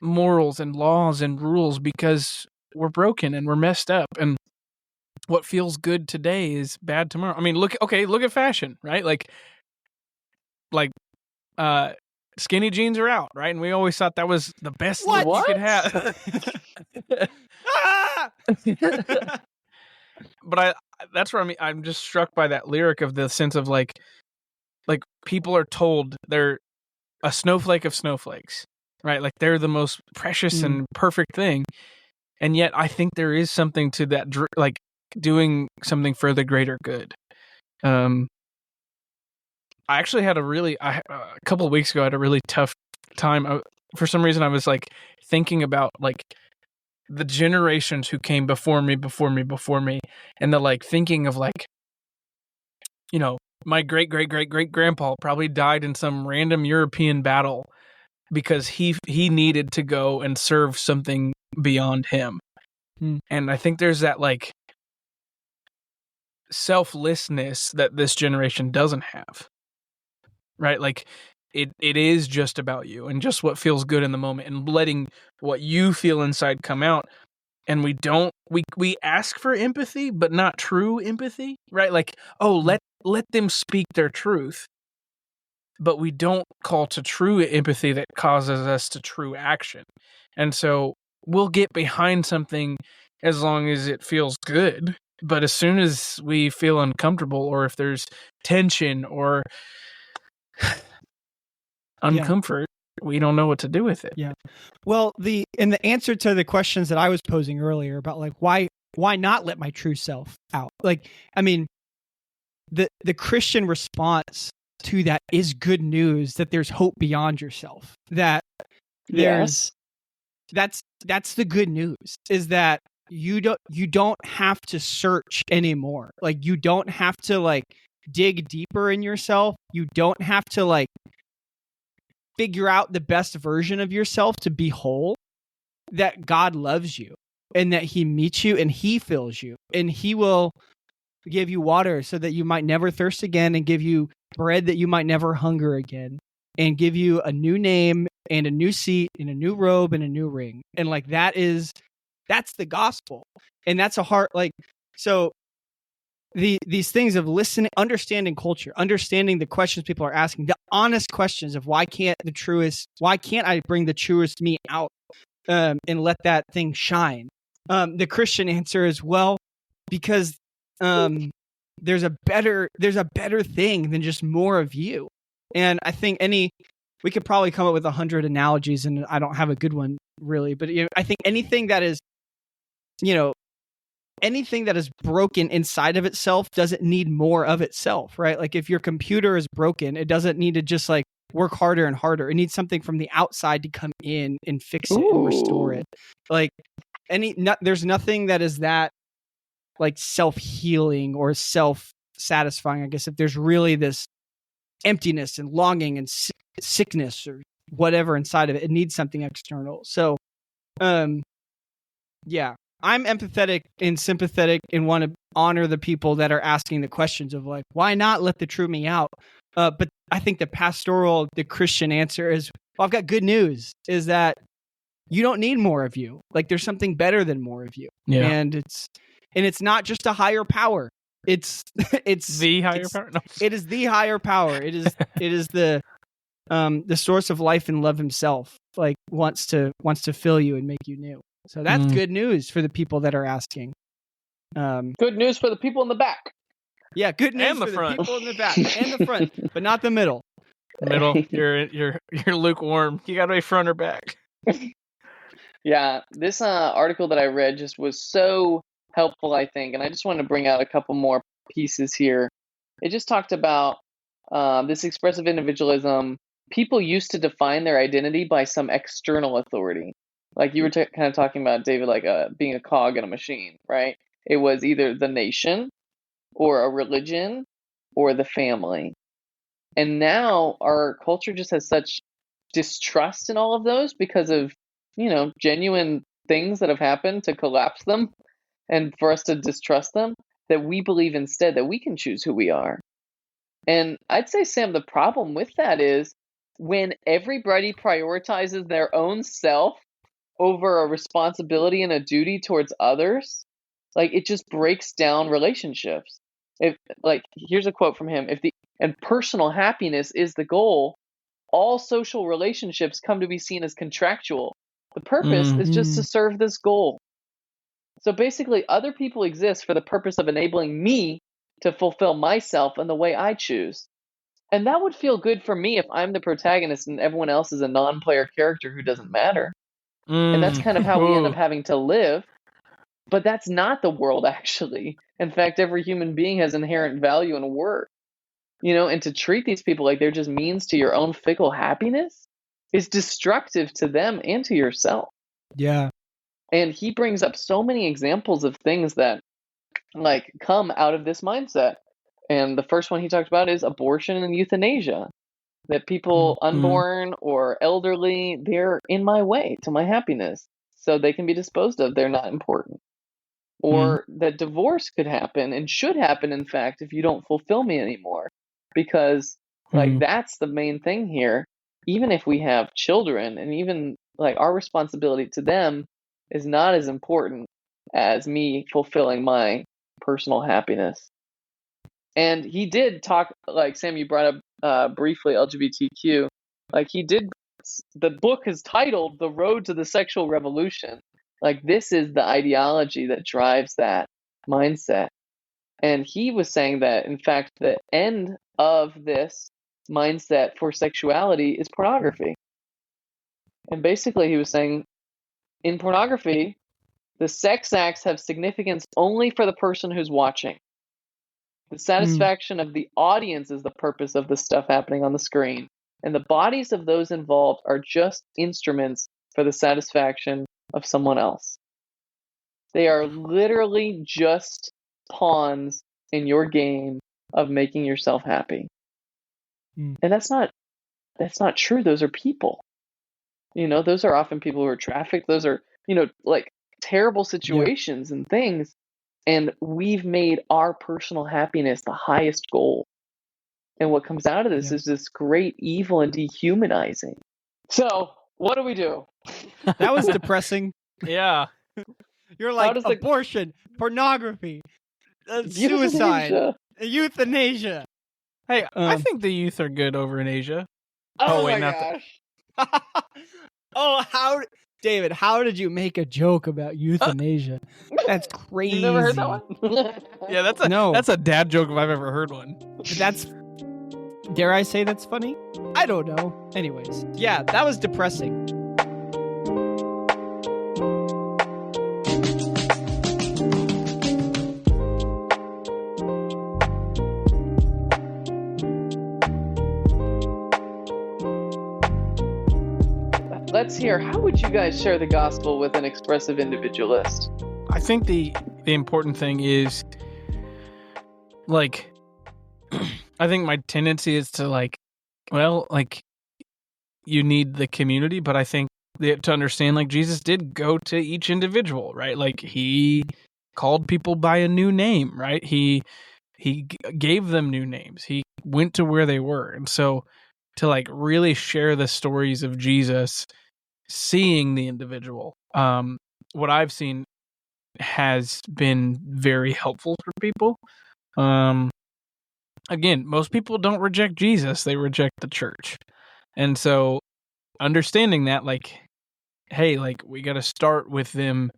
morals and laws and rules, because we're broken and we're messed up, and what feels good today is bad tomorrow. I mean, look at fashion, right? Like skinny jeans are out, right? And we always thought that was the best look you could have. Ah! But that's where I'm just struck by that lyric of the sense of like people are told they're a snowflake of snowflakes, right? Like they're the most precious and perfect thing. And yet I think there is something to that, like doing something for the greater good. I actually had a couple of weeks ago, I had a really tough time. For some reason, I was like thinking about like the generations who came before me, and the like thinking of like, you know, my great grandpa probably died in some random European battle because he needed to go and serve something beyond him. And I think there's that like selflessness that this generation doesn't have, right? Like it is just about you and just what feels good in the moment and letting what you feel inside come out. And we ask for empathy, but not true empathy, right? Like, oh, let them speak their truth, but we don't call to true empathy that causes us to true action. And so we'll get behind something as long as it feels good. But as soon as we feel uncomfortable, or if there's tension or uncomfort, we don't know what to do with it. Yeah. Well, the answer to the questions that I was posing earlier about like why not let my true self out? Like, I mean, the Christian response to that is good news, that there's hope beyond yourself. That there's that's the good news, is that you don't have to search anymore. Like you don't have to like dig deeper in yourself. You don't have to like figure out the best version of yourself to be whole. That God loves you and that he meets you and he fills you and he will give you water so that you might never thirst again, and give you bread that you might never hunger again, and give you a new name and a new seat and a new robe and a new ring. And like that's the gospel. And that's a heart, like, so these things of listening, understanding culture, understanding the questions people are asking, the honest questions of why can't I bring the truest me out and let that thing shine? The Christian answer is, well, because there's a better thing than just more of you. And I think we could probably come up with 100 analogies, and I don't have a good one really, but I think anything that is broken inside of itself doesn't need more of itself, right? Like if your computer is broken, it doesn't need to just like work harder and harder. It needs something from the outside to come in and fix it and restore it. Like there's nothing that is that like self-healing or self-satisfying, I guess, if there's really this emptiness and longing and sickness or whatever inside of it. It needs something external. So, yeah, I'm empathetic and sympathetic and want to honor the people that are asking the questions of like, why not let the true me out? But I think the Christian answer is, well, I've got good news, is that you don't need more of you. Like there's something better than more of you. Yeah. And it's not just a higher power. It's the higher power. No. It is the higher power. It is the source of life and love himself. Like wants to fill you and make you new. So that's good news for the people that are asking. Good news for the people in the back. Yeah, good news for the people in the back and the front, but not the middle. Middle, you're lukewarm. You got to be front or back. Yeah, this article that I read just was so helpful, I think, and I just want to bring out a couple more pieces here. It just talked about this expressive individualism. People used to define their identity by some external authority. Like you were kind of talking about, David, like being a cog in a machine, right? It was either the nation or a religion or the family. And now our culture just has such distrust in all of those because of, genuine things that have happened to collapse them and for us to distrust them, that we believe instead that we can choose who we are. And I'd say, Sam, the problem with that is when everybody prioritizes their own self over a responsibility and a duty towards others, like it just breaks down relationships. If here's a quote from him, and personal happiness is the goal, all social relationships come to be seen as contractual. The purpose is just to serve this goal. So basically, other people exist for the purpose of enabling me to fulfill myself in the way I choose. And that would feel good for me if I'm the protagonist and everyone else is a non-player character who doesn't matter. And that's kind of how we end up having to live. But that's not the world, actually. In fact, every human being has inherent value and worth. And to treat these people like they're just means to your own fickle happiness is destructive to them and to yourself. Yeah. And he brings up so many examples of things that come out of this mindset. And the first one he talked about is abortion and euthanasia. That people unborn or elderly, they're in my way to my happiness. So they can be disposed of. They're not important. Or that divorce could happen and should happen, in fact, if you don't fulfill me anymore. Because that's the main thing here. Even if we have children, and even our responsibility to them is not as important as me fulfilling my personal happiness. And he did talk, Sam, you brought up briefly LGBTQ. The book is titled The Road to the Sexual Revolution. This is the ideology that drives that mindset. And he was saying that, in fact, the end of this mindset for sexuality is pornography. And basically he was saying, in pornography, the sex acts have significance only for the person who's watching. The satisfaction of the audience is the purpose of the stuff happening on the screen. And the bodies of those involved are just instruments for the satisfaction of someone else. They are literally just pawns in your game of making yourself happy. And that's not true. Those are people. Those are often people who are trafficked. Those are, terrible situations and things. And we've made our personal happiness the highest goal. And what comes out of this is this great evil and dehumanizing. So, what do we do? That was depressing. Yeah. You're like, abortion, pornography, suicide, euthanasia. Hey, I think the youth are good over in Asia. Oh wait, my gosh. David, how did you make a joke about euthanasia? That's crazy. You never heard that one? Yeah, that's a dad joke if I've ever heard one. Dare I say that's funny? I don't know. Anyways, yeah, that was depressing. Let's hear, how would you guys share the gospel with an expressive individualist? I think the important thing is, I think my tendency is to you need the community, but I think to understand, Jesus did go to each individual, right? He called people by a new name, right? He gave them new names. He went to where they were. And so to really share the stories of Jesus, seeing the individual, what I've seen has been very helpful for people. Again, most people don't reject Jesus, they reject the church. And so understanding that, hey, we got to start with them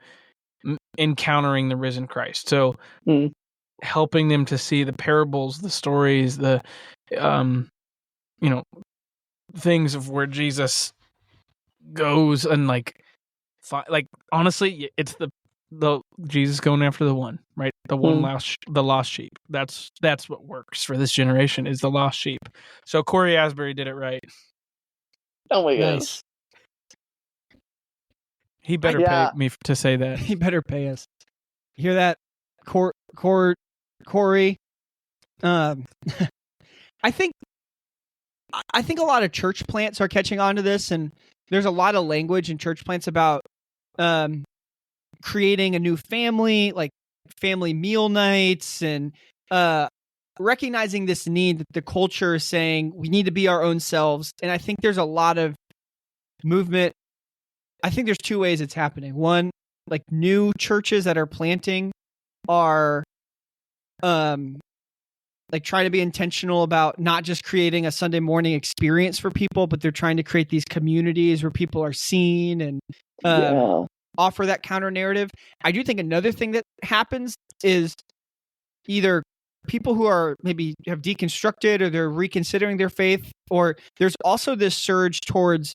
encountering the risen Christ. So helping them to see the parables, the stories, the things of where Jesus goes and honestly, it's the Jesus going after the one, right? The one the lost sheep. That's what works for this generation, is the lost sheep. So Corey Asbury did it right. Oh my gosh. Nice. He better pay me to say that. He better pay us. You hear that, Corey? I think I think a lot of church plants are catching on to this, and there's a lot of language in church plants about creating a new family, like family meal nights, and recognizing this need that the culture is saying we need to be our own selves. And I think there's a lot of movement. I think there's two ways it's happening. One, like new churches that are planting are like trying to be intentional about not just creating a Sunday morning experience for people, but they're trying to create these communities where people are seen and offer that counter narrative. I do think another thing that happens is either people who are maybe have deconstructed or they're reconsidering their faith, or there's also this surge towards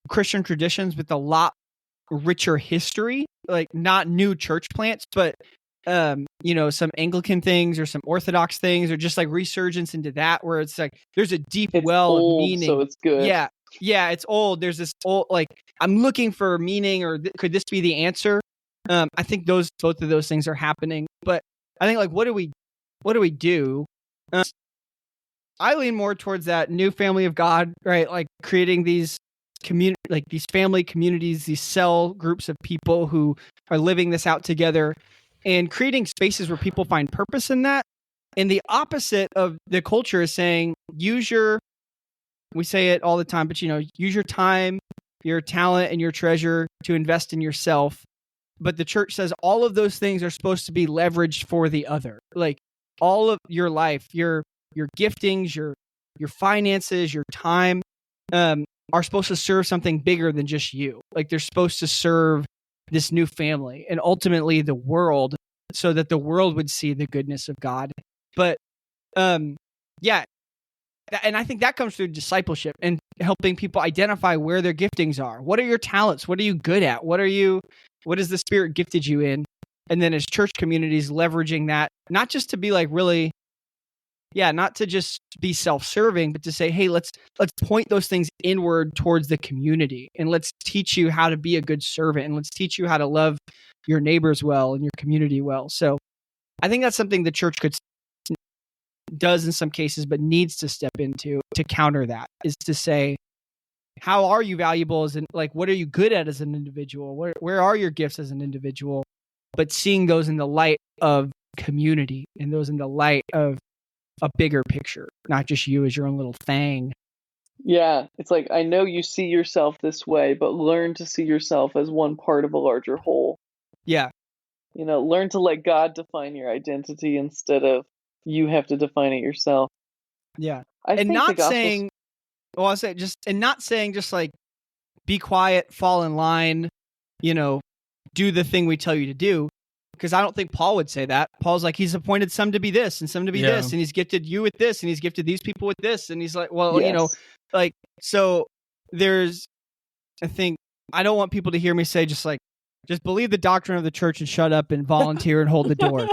Christian traditions with a lot richer history, like not new church plants, but some Anglican things or some Orthodox things, or just like resurgence into that, where it's like there's a deep well of meaning. So it's good. Yeah, it's old. There's this old, like I'm looking for meaning, or could this be the answer? I think both of those things are happening, but I think like what do we do? I lean more towards that new family of God, right? Like creating these these family communities, these cell groups of people who are living this out together, and creating spaces where people find purpose in that. And the opposite of the culture is saying, we say it all the time, but use your time, your talent, and your treasure to invest in yourself. But the church says all of those things are supposed to be leveraged for the other. Like all of your life, your giftings, your finances, your time, are supposed to serve something bigger than just you. Like they're supposed to serve this new family and ultimately the world, so that the world would see the goodness of God. But and I think that comes through discipleship and helping people identify where their giftings are. What are your talents? What are you good at? What has the Spirit gifted you in? And then as church communities, leveraging that, not just to be like really, not to just be self-serving, but to say, hey, let's point those things inward towards the community, and let's teach you how to be a good servant, and let's teach you how to love your neighbors well and your community well. So I think that's something the church does in some cases, but needs to step into to counter that, is to say, how are you valuable what are you good at as an individual? Where are your gifts as an individual? But seeing those in the light of community, and those in the light of a bigger picture, not just you as your own little thing. Yeah, it's like, I know you see yourself this way, but learn to see yourself as one part of a larger whole. Yeah. Learn to let God define your identity instead of you have to define it yourself. Yeah. And not saying just like be quiet, fall in line, do the thing we tell you to do. Because I don't think Paul would say that. Paul's like, he's appointed some to be this and some to be this, and he's gifted you with this, and he's gifted these people with this. And he's like, well, so there's, I think, I don't want people to hear me say just believe the doctrine of the church and shut up and volunteer and hold the door.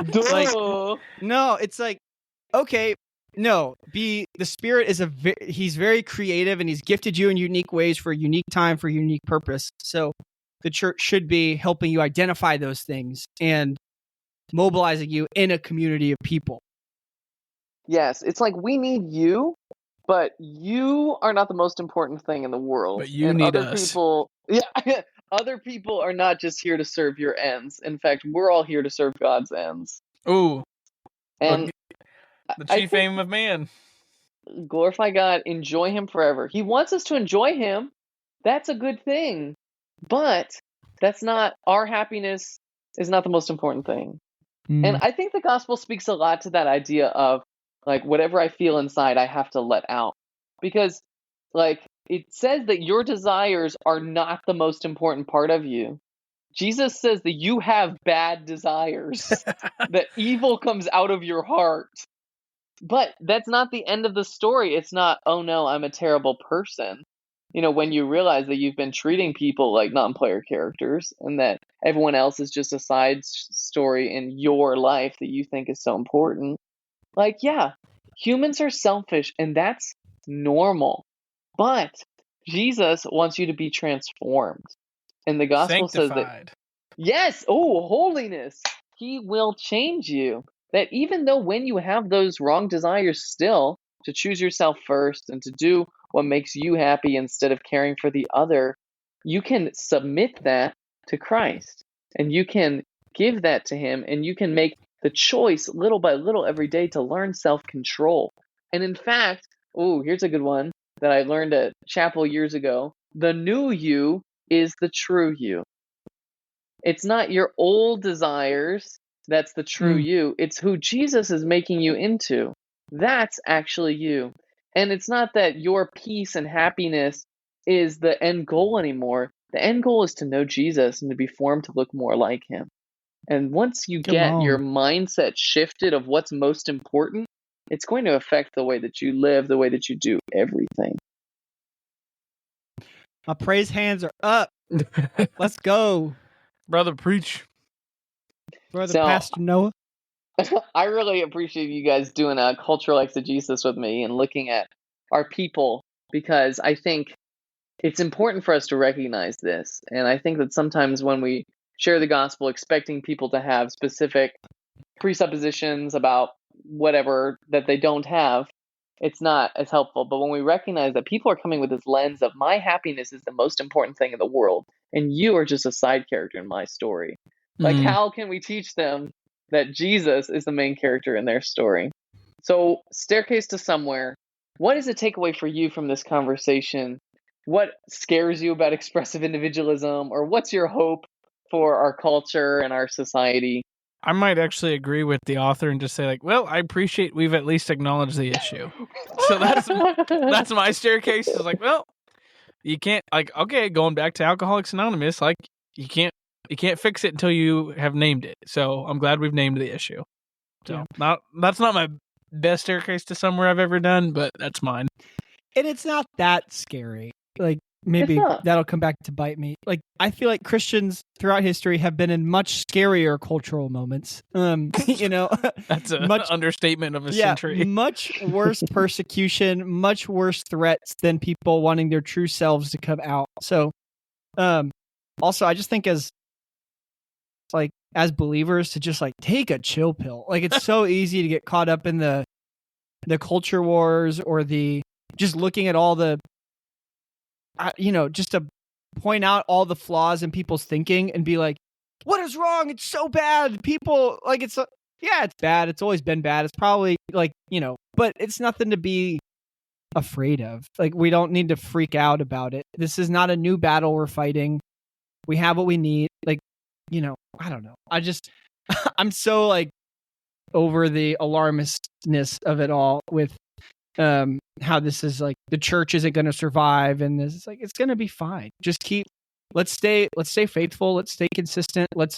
No, it's like, okay, no, the Spirit is he's very creative, and he's gifted you in unique ways for a unique time, for a unique purpose. So the church should be helping you identify those things and mobilizing you in a community of people. Yes, it's like we need you, but you are not the most important thing in the world. But you need other us. People, other people are not just here to serve your ends. In fact, we're all here to serve God's ends. Ooh. And the chief aim of man. Glorify God, enjoy Him forever. He wants us to enjoy Him. That's a good thing. But that's not, our happiness is not the most important thing. And I think the gospel speaks a lot to that idea of like, whatever I feel inside, I have to let out. Because like, it says that your desires are not the most important part of you. Jesus says that you have bad desires, that evil comes out of your heart. But that's not the end of the story. It's not, oh no, I'm a terrible person. When you realize that you've been treating people like non-player characters, and that everyone else is just a side story in your life that you think is so important. Like, yeah, humans are selfish, and that's normal. But Jesus wants you to be transformed. And the gospel says that, yes, holiness, He will change you. That even though when you have those wrong desires still, to choose yourself first and to do what makes you happy instead of caring for the other, you can submit that to Christ and you can give that to him, and you can make the choice little by little every day to learn self-control. And in fact, here's a good one that I learned at chapel years ago. The new you is the true you. It's not your old desires that's the true you. It's who Jesus is making you into. That's actually you. And it's not that your peace and happiness is the end goal anymore. The end goal is to know Jesus and to be formed to look more like him. And once you get your mindset shifted of what's most important, it's going to affect the way that you live, the way that you do everything. My praise hands are up. Let's go. Brother, preach. Brother So, Pastor Noah. I really appreciate you guys doing a cultural exegesis with me and looking at our people, because I think it's important for us to recognize this. And I think that sometimes when we share the gospel expecting people to have specific presuppositions about whatever that they don't have, it's not as helpful. But when we recognize that people are coming with this lens of my happiness is the most important thing in the world, and you are just a side character in my story, like how can we teach them that Jesus is the main character in their story? So, staircase to somewhere. What is a takeaway for you from this conversation? What scares you about expressive individualism, or what's your hope for our culture and our society? I might actually agree with the author and just say, like, well, I appreciate we've at least acknowledged the issue. So that's my staircase. Is like, well, you can't, like, okay, going back to Alcoholics Anonymous, like, you can't fix it until you have named it. So I'm glad we've named the issue. So that's not my best staircase to somewhere I've ever done, but that's mine. And it's not that scary. Like, maybe that'll come back to bite me. Like, I feel like Christians throughout history have been in much scarier cultural moments. You know, that's an understatement of a century. Much worse persecution, much worse threats than people wanting their true selves to come out. So, also, I just think as believers to just like take a chill pill. Like, it's so easy to get caught up in the culture wars or the just looking at all the just to point out all the flaws in people's thinking and be like, what is wrong? It's so bad. People like it's bad. It's always been bad. It's probably but it's nothing to be afraid of. Like, we don't need to freak out about it. This is not a new battle we're fighting. We have what we need. Like, I don't know. I'm so like over the alarmistness of it all with how this is like the church isn't going to survive, and this is like it's going to be fine. Just let's stay faithful, let's stay consistent, let's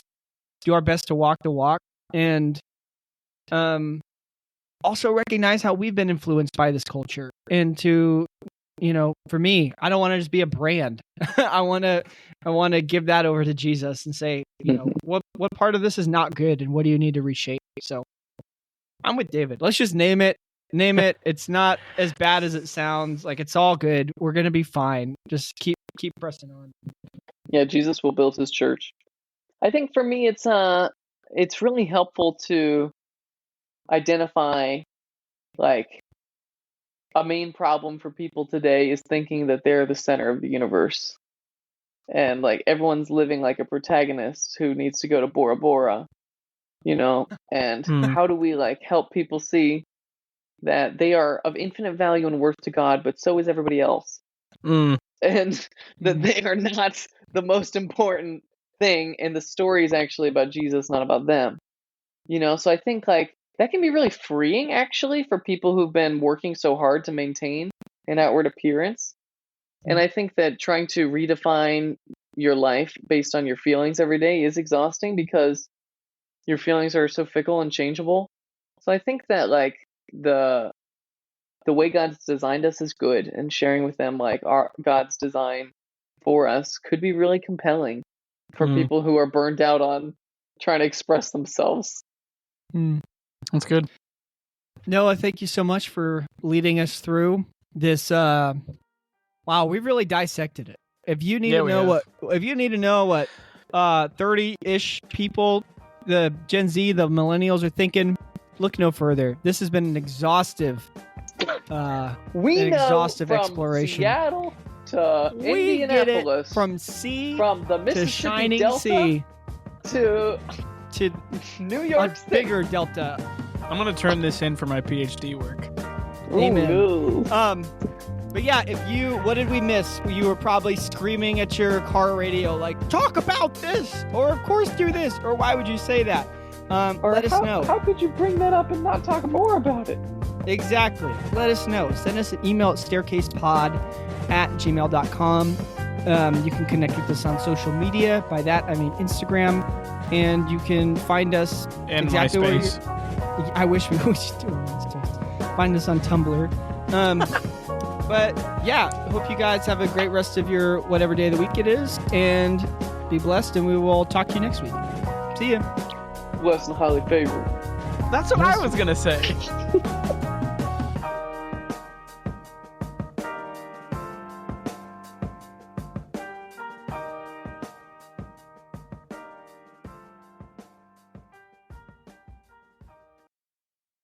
do our best to walk the walk, and also recognize how we've been influenced by this culture. And to for me, I don't want to just be a brand. I want to give that over to Jesus and say, what part of this is not good and what do you need to reshape? So I'm with David. Let's just name it. It's not as bad as it sounds. Like, it's all good. We're going to be fine. Just keep pressing on. Yeah, Jesus will build his church. I think for me, it's really helpful to identify, like, a main problem for people today is thinking that they're the center of the universe. And, like, everyone's living like a protagonist who needs to go to Bora Bora, and how do we, like, help people see that they are of infinite value and worth to God, but so is everybody else. And that they are not the most important thing, and the story is actually about Jesus, not about them. So I think, like, that can be really freeing, actually, for people who've been working so hard to maintain an outward appearance. And I think that trying to redefine your life based on your feelings every day is exhausting because your feelings are so fickle and changeable. So I think that, like, the way God's designed us is good, and sharing with them like God's design for us could be really compelling for people who are burned out on trying to express themselves. That's good. Noah, thank you so much for leading us through this. Wow, we've really dissected it. If you need to know what 30-ish people, the Gen Z, the millennials are thinking, look no further. This has been an exhaustive We an know exhaustive from exploration. Seattle to We get Indianapolis, it from sea from the to Mississippi shining Delta sea to to New a York City. bigger delta. I'm gonna turn this in for my PhD work. Amen. Ooh, But yeah, what did we miss? You were probably screaming at your car radio, like, talk about this, or of course do this, or why would you say that? Or Let us know. How could you bring that up and not talk more about it? Exactly. Let us know. Send us an email at staircasepod@gmail.com. You can connect with us on social media. By that, I mean Instagram. And you can find us And exactly where MySpace. I wish we would just do it on MySpace. Find us on Tumblr. But yeah, hope you guys have a great rest of your whatever day of the week it is. And be blessed. And we will talk to you next week. See ya. Blessed and highly favored. That's what I was gonna say.